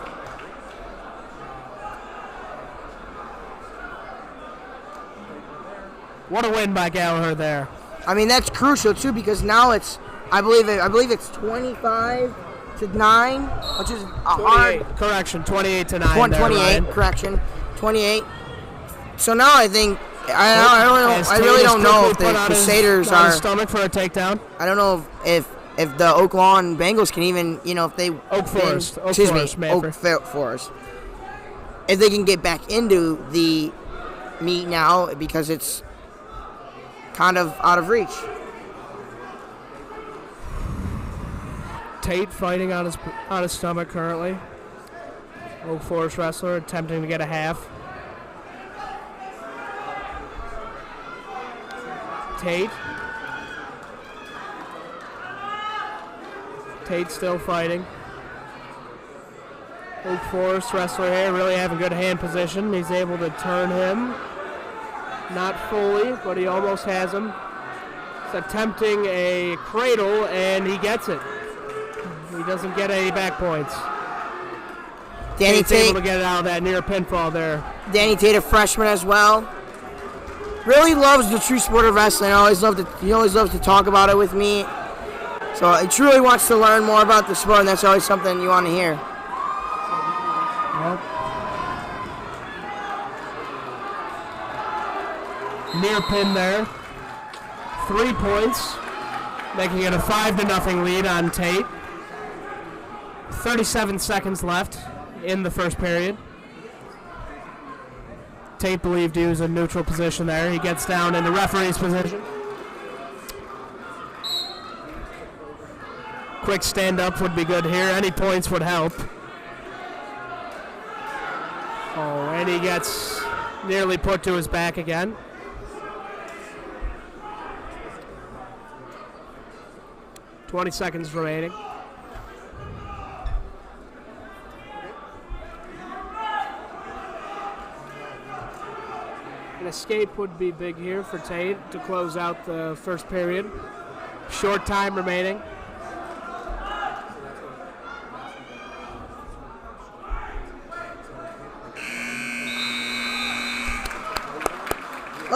What a win by Gallagher there. I mean, that's crucial too, because now it's, I believe it's 25-9, which is a hard. Correction, 28-9. 28. Correction, 28. So now I think I really don't know if the Crusaders on are. his stomach for a takedown. I don't know if the Oak Lawn Bengals can even, if they Oak Forest. Oak Forest. If they can get back into the meet now, because it's kind of out of reach. Tate fighting on his stomach currently. Oak Forest wrestler attempting to get a half. Tate still fighting. Oak Forest wrestler here really having good hand position. He's able to turn him. Not fully, but he almost has him. He's attempting a cradle, and he gets it. He doesn't get any back points. Danny Tate able to get it out of that near pinfall there. Danny Tate, a freshman as well. Really loves the true sport of wrestling. He always loves to talk about it with me. So he truly wants to learn more about the sport, and that's always something you want to hear. Well, near pin there. 3 points, making it a 5-0 lead on Tate. 37 seconds left in the first period. Tate believed he was in neutral position there. He gets down into referee's position. Quick stand-up would be good here. Any points would help. Oh, and he gets nearly put to his back again. $20 seconds remaining. An escape would be big here for Tate to close out the first period. Short time remaining.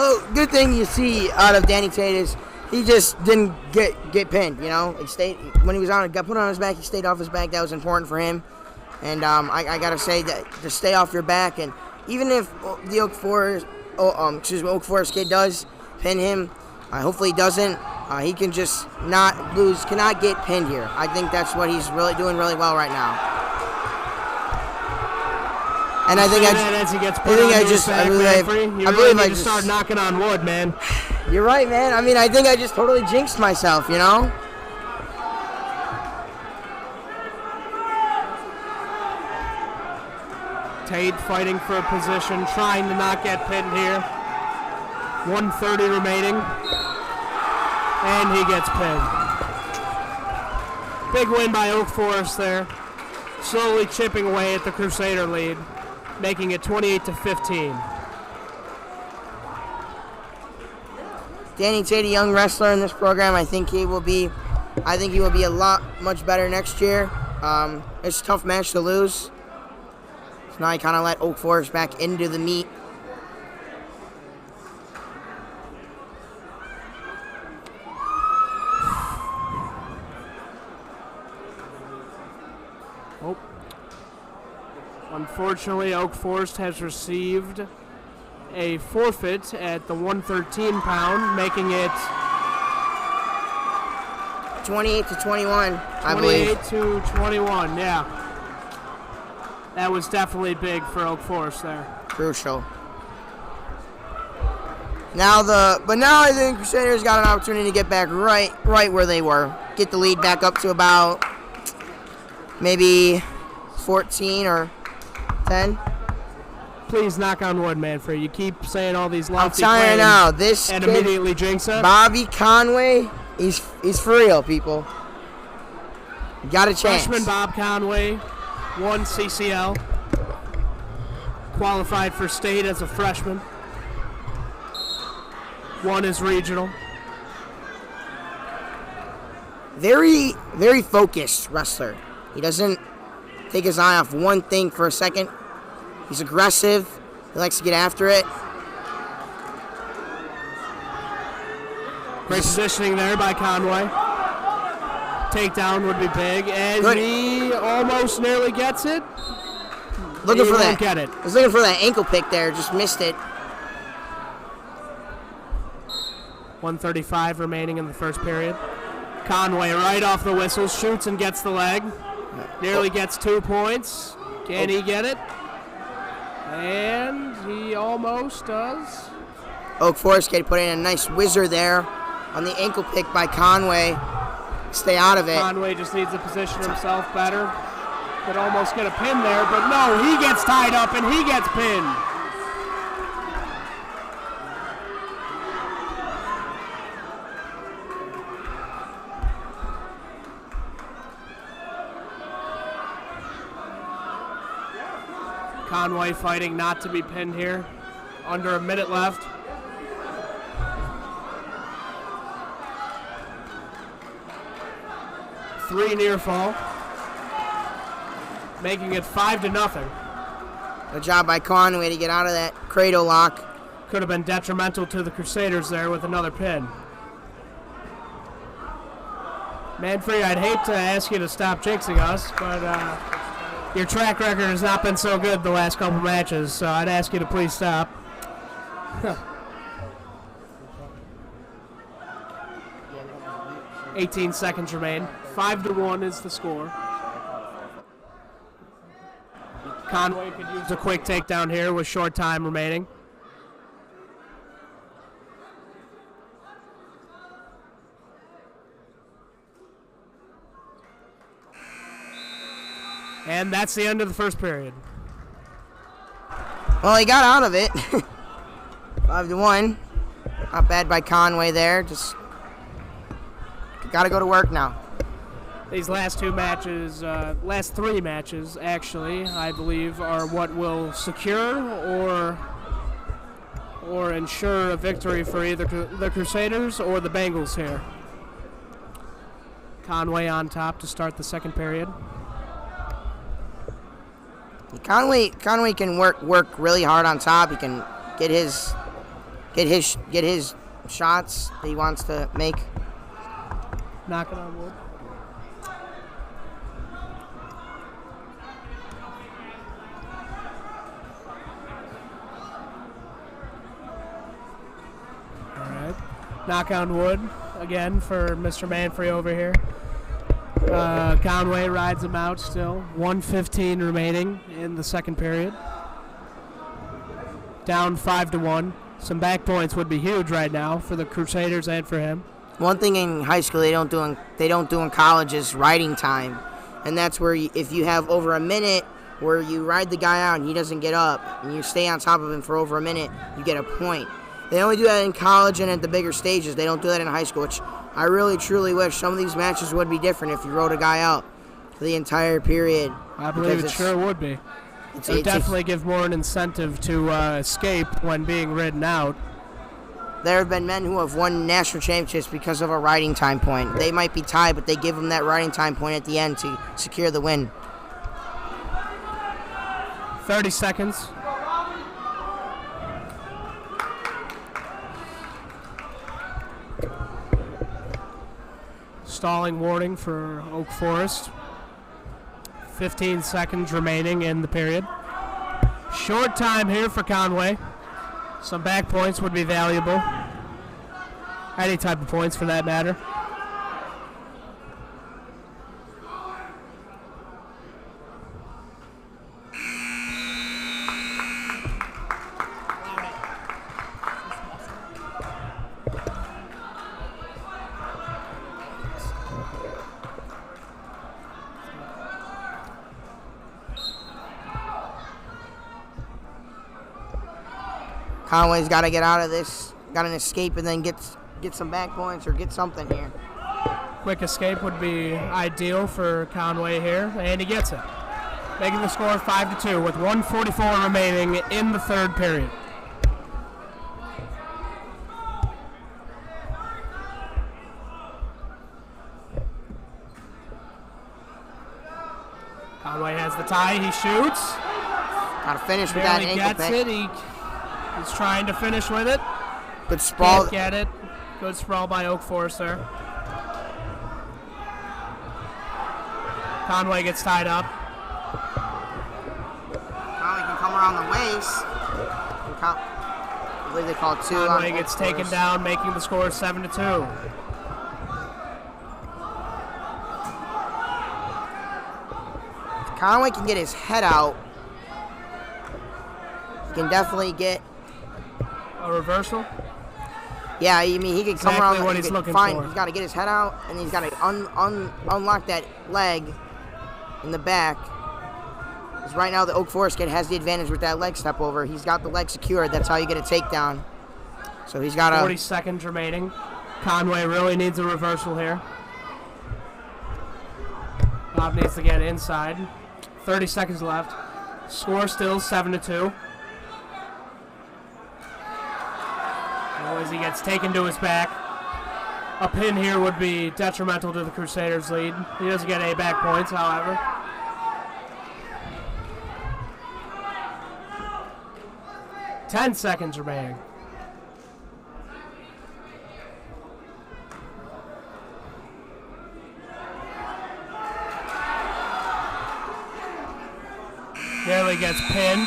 Oh, good thing you see out of Danny Tate is he just didn't get pinned. He stayed when he was got put on his back. He stayed off his back. That was important for him. And I gotta say that to stay off your back, and even if the Oak Forest kid does pin him, hopefully he doesn't. He can just not lose, cannot get pinned here. I think that's what he's really doing really well right now. And I think I believe I just start knocking on wood, man. You're right, man. I mean, I think I just totally jinxed myself, Tate fighting for a position, trying to not get pinned here. 1:30 remaining. And he gets pinned. Big win by Oak Forest there. Slowly chipping away at the Crusader lead, making it 28-15. Danny Tate, a young wrestler in this program, I think he will be a lot much better next year. It's a tough match to lose. So now he kind of let Oak Forest back into the meet. Unfortunately, Oak Forest has received a forfeit at the 113-pound, making it 28-21, I believe. 28-21, yeah. That was definitely big for Oak Forest there. Crucial. Now I think Crusaders got an opportunity to get back right where they were. Get the lead back up to about maybe 14 or 10. Please knock on wood, Manfred. You keep saying all these lofty I'm telling you now, claims this and kid, immediately jinx it. Bobby Conway, he's for real, people. Got a chance. Freshman Bob Conway won CCL. Qualified for state as a freshman. Won his regional. Very, very focused wrestler. He doesn't take his eye off one thing for a second. He's aggressive. He likes to get after it. Great positioning there by Conway. Takedown would be big, and Good. he almost nearly gets it. Looking He for won't that. get it. I was looking for that ankle pick there. Just missed it. 1:35 remaining in the first period. Conway right off the whistle, shoots and gets the leg. Nearly gets 2 points. Can he get it? And he almost does. Oak Forest kid put in a nice whizzer there on the ankle pick by Conway. Stay out of it. Conway just needs to position himself better. Could almost get a pin there, but no, he gets tied up and he gets pinned. Conway fighting not to be pinned here. Under a minute left. Three near fall. Making it 5-0. Good job by Conway to get out of that cradle lock. Could have been detrimental to the Crusaders there with another pin. Manfred, I'd hate to ask you to stop jinxing us, but your track record has not been so good the last couple matches, so I'd ask you to please stop. 18 seconds remain. 5-1 is the score. Conway could use a quick takedown here with short time remaining. And that's the end of the first period. Well, he got out of it. 5-1. Not bad by Conway there. Just got to go to work now. These last two matches, last three matches, actually, I believe, are what will secure or ensure a victory for either the Crusaders or the Bengals here. Conway on top to start the second period. Conway can work really hard on top. He can get his shots that he wants to make. Knocking on wood. All right. Knock on wood again for Mr. Manfrey over here. Conway rides him out still. 1:15 remaining in the second period. Down 5-1. Some back points would be huge right now for the Crusaders and for him. One thing in high school they don't do in college is riding time, and that's where if you have over a minute where you ride the guy out and he doesn't get up and you stay on top of him for over a minute, you get a point. They only do that in college and at the bigger stages. They don't do that in high school, which I really truly wish some of these matches would be different if you rode a guy out for the entire period. I believe it sure would be. It would definitely give more an incentive to escape when being ridden out. There have been men who have won national championships because of a riding time point. They might be tied, but they give them that riding time point at the end to secure the win. 30 seconds. Stalling warning for Oak Forest. 15 seconds remaining in the period. Short time here for Conway. Some back points would be valuable. Any type of points for that matter. Conway's got to get out of this. Got an escape and then get some back points or get something here. Quick escape would be ideal for Conway here, and he gets it. Making the score 5-2 with 1:44 remaining in the third period. Conway has the tie. He shoots. Got to finish with that Barely ankle gets pick. it. He's trying to finish with it. Good sprawl. Can't get it. Good sprawl by Oak Forest there. Conway gets tied up. Conway can come around the waist. I believe they call it 2 on Conway Oak gets Forest. taken down, making the score 7-2. Conway can get his head out. He can definitely get. A reversal. Yeah, I mean he can come Exactly around. what he he's can looking find, for. He's got to get his head out, and he's got to unlock that leg in the back. Because right now the Oak Forest kid has the advantage with that leg step over. He's got the leg secured. That's how you get a takedown. So he's got 40 seconds remaining. Conway really needs a reversal here. Bob needs to get inside. 30 seconds left. Score still 7-2. As he gets taken to his back. A pin here would be detrimental to the Crusaders' lead. He doesn't get any back points, however. Ten seconds remaining. Nearly gets pinned.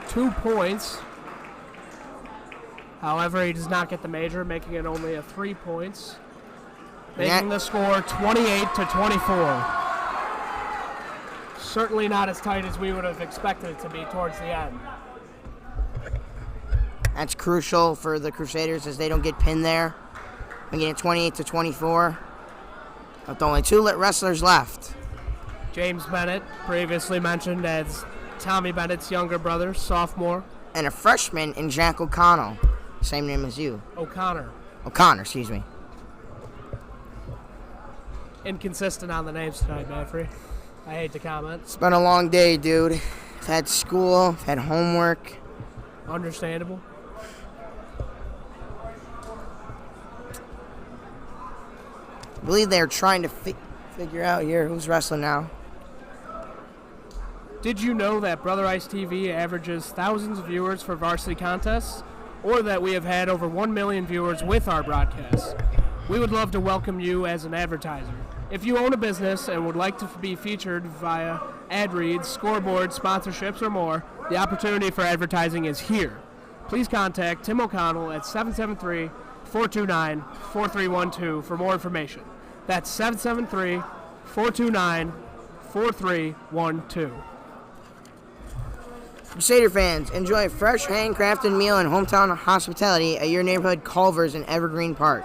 2 points. However, he does not get the major, making it only a 3 points. Making the score 28-24. Certainly not as tight as we would have expected it to be towards the end. That's crucial for the Crusaders as they don't get pinned there. Making it 28-24. With only 2 wrestlers left. James Bennett, previously mentioned as Tommy Bennett's younger brother, sophomore. And a freshman in Jack O'Connell. Same name as you. O'Connor. O'Connor, excuse me. Inconsistent on the names tonight, Manfrey. I hate to comment. It's been a long day, dude. I've had school, I've had homework. Understandable. I believe they're trying to figure out here who's wrestling now. Did you know that Brother Ice TV averages thousands of viewers for varsity contests? Or that we have had over 1 million viewers with our broadcasts? We would love to welcome you as an advertiser. If you own a business and would like to be featured via ad reads, scoreboards, sponsorships, or more, the opportunity for advertising is here. Please contact Tim O'Connell at 773-429-4312 for more information. That's 773-429-4312. Crusader fans, enjoy a fresh, handcrafted meal and hometown hospitality at your neighborhood Culver's in Evergreen Park.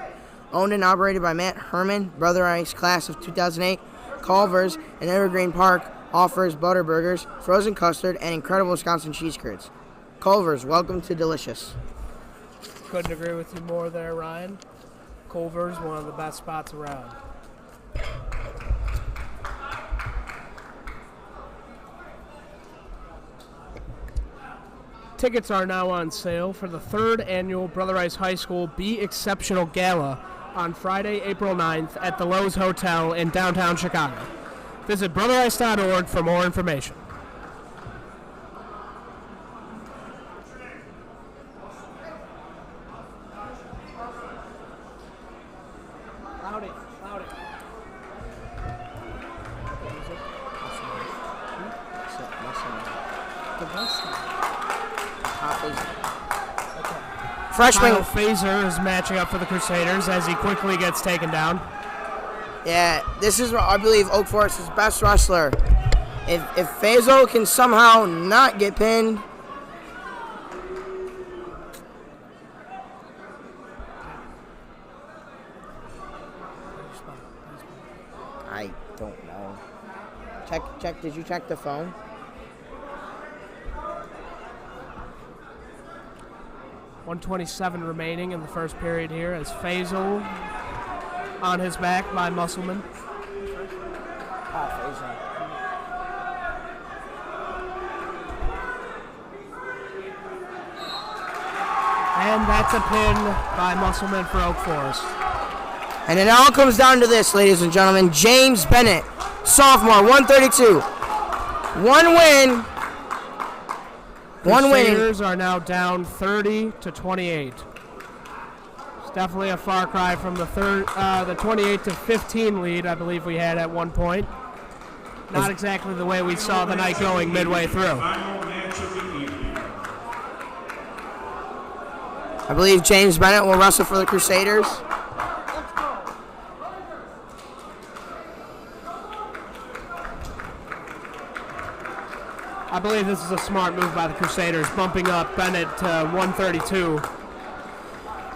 Owned and operated by Matt Herman, Brother Ice, class of 2008, Culver's in Evergreen Park offers butter burgers, frozen custard, and incredible Wisconsin cheese curds. Culver's, welcome to Delicious. Couldn't agree with you more there, Ryan. Culver's, one of the best spots around. Tickets are now on sale for the 3rd annual Brother Ice High School Be Exceptional Gala on Friday, April 9th at the Lowe's Hotel in downtown Chicago. Visit brotherice.org for more information. Loudy. Freshman. Kyle Fazer is matching up for the Crusaders as he quickly gets taken down. Yeah, this is, I believe, Oak Forest's best wrestler. If Fazo can somehow not get pinned, I don't know. Check. Did you check the phone? 1:27 remaining in the first period here as Faisal on his back by Musselman. And that's a pin by Musselman for Oak Forest. And it all comes down to this, ladies and gentlemen. James Bennett, sophomore, 132. One win. One winning. Crusaders are now down 30-28. It's definitely a far cry from the 28-15 lead I believe we had at one point. Not exactly the way we saw the night going midway through. I believe James Bennett will wrestle for the Crusaders. I believe this is a smart move by the Crusaders, bumping up Bennett to 132.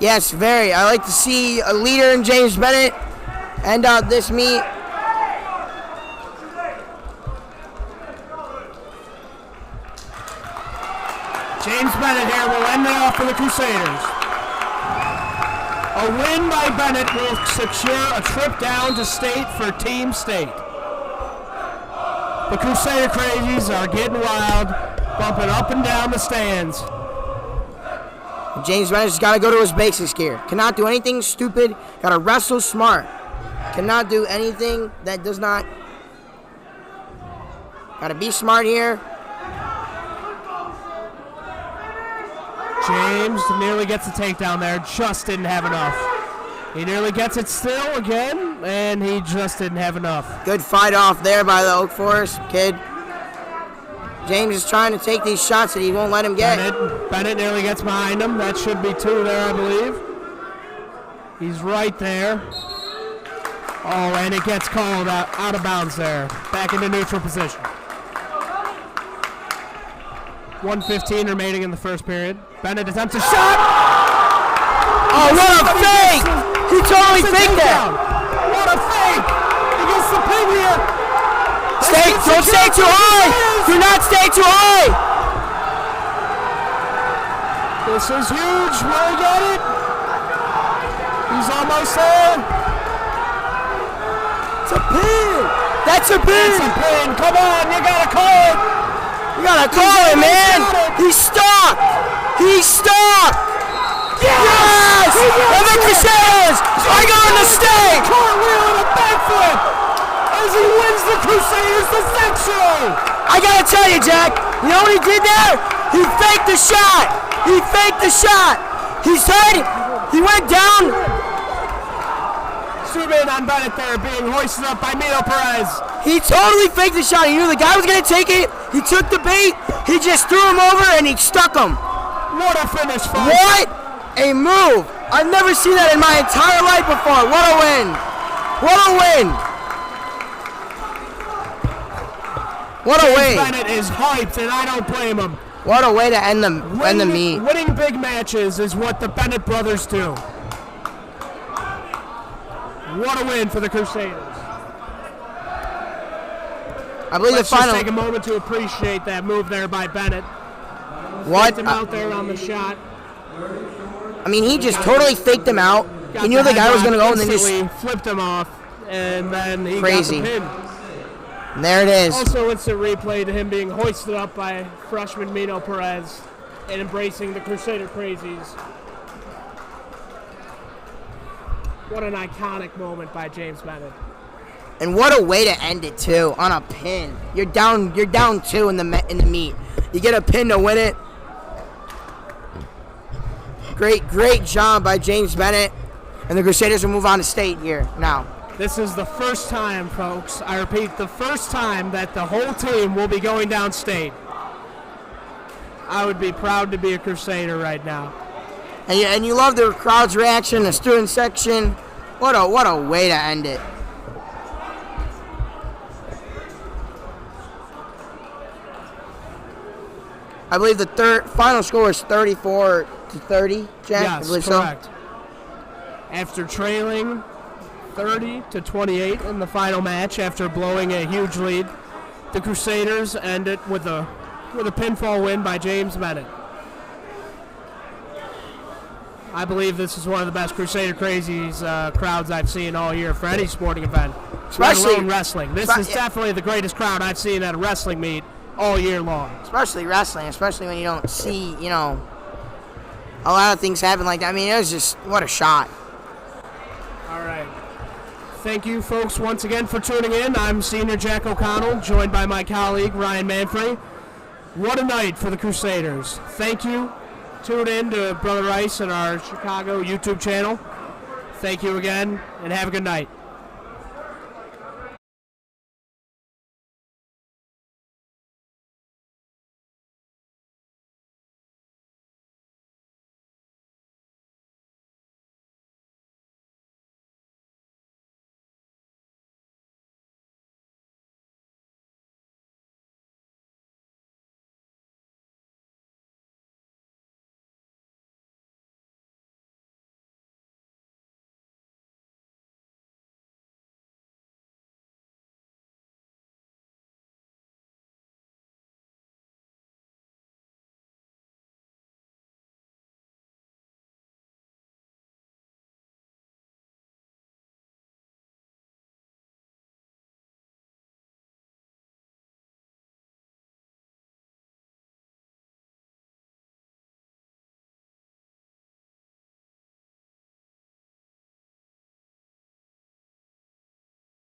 Yes, very. I like to see a leader in James Bennett end out this meet. James Bennett here will end it off for the Crusaders. A win by Bennett will secure a trip down to state for Team State. The Crusader Crazies are getting wild, bumping up and down the stands. James Bennett's got to go to his basics here. Cannot do anything stupid. Got to wrestle smart. Cannot do anything that does not. Got to be smart here. James nearly gets a takedown there, just didn't have enough. He nearly gets it still again, and he just didn't have enough. Good fight off there by the Oak Forest kid. James is trying to take these shots that he won't let him get. Bennett nearly gets behind him. That should be two there, I believe. He's right there. Oh, and it gets called out of bounds there. Back into neutral position. 1:15 remaining in the first period. Bennett attempts a shot. Oh, what a fake! He totally faked that. What a fake! He gets the pin here. Don't stay too high! Do not stay too high! This is huge. Will he get it? He's almost there. It's a pin! That's a pin! It's a pin. Come on, you gotta call it. You gotta call him, man! He's stuck! He's stuck! Yes! And the Crusaders are going to state! Cartwheel and a backflip as he wins the Crusaders the sectional! I gotta tell you, Jack, you know what he did there? He faked the shot! He faked the shot! He said he went down. Zoom in on Bennett there, being hoisted up by Perez. He totally faked the shot. He knew the guy was gonna take it. He took the bait. He just threw him over and he stuck him. What a finish, folks. What a move. I've never seen that in my entire life before. What a win. What a win. What a win. Bennett is hyped, and I don't blame him. What a way to end the meet. Winning big matches is what the Bennett brothers do. What a win for the Crusaders. I believe Let's the final. just take a moment to appreciate that move there by Bennett. What? Faked him out there on the shot. I mean, he just totally faked him out. Got He knew the guy was going to go and then instantly just flipped him off, and then he Crazy. got the pin. And there it is. Also, instant replay to him being hoisted up by freshman Mino Perez and embracing the Crusader Crazies. What an iconic moment by James Bennett. And what a way to end it too, on a pin. You're down 2 in the meet. You get a pin to win it. Great job by James Bennett. And the Crusaders will move on to state here now. This is the first time, folks, I repeat, the first time that the whole team will be going downstate. I would be proud to be a Crusader right now. And you love the crowd's reaction, the student section. What a way to end it. I believe the final score is 34-30, Jack? I Yes, believe correct. So. After trailing 30-28 in the final match, after blowing a huge lead, the Crusaders end it with a pinfall win by James Bennett. I believe this is one of the best Crusader Crazies crowds I've seen all year for any sporting event, Especially let alone wrestling. This is definitely the greatest crowd I've seen at a wrestling meet all year long. Especially wrestling, especially when you don't see, a lot of things happen like that. I mean, it was just, what a shot. All right. Thank you, folks, once again for tuning in. I'm Senior Jack O'Connell, joined by my colleague, Ryan Manfrey. What a night for the Crusaders. Thank you. Tune in to Brother Rice and our Chicago YouTube channel. Thank you again, and have a good night.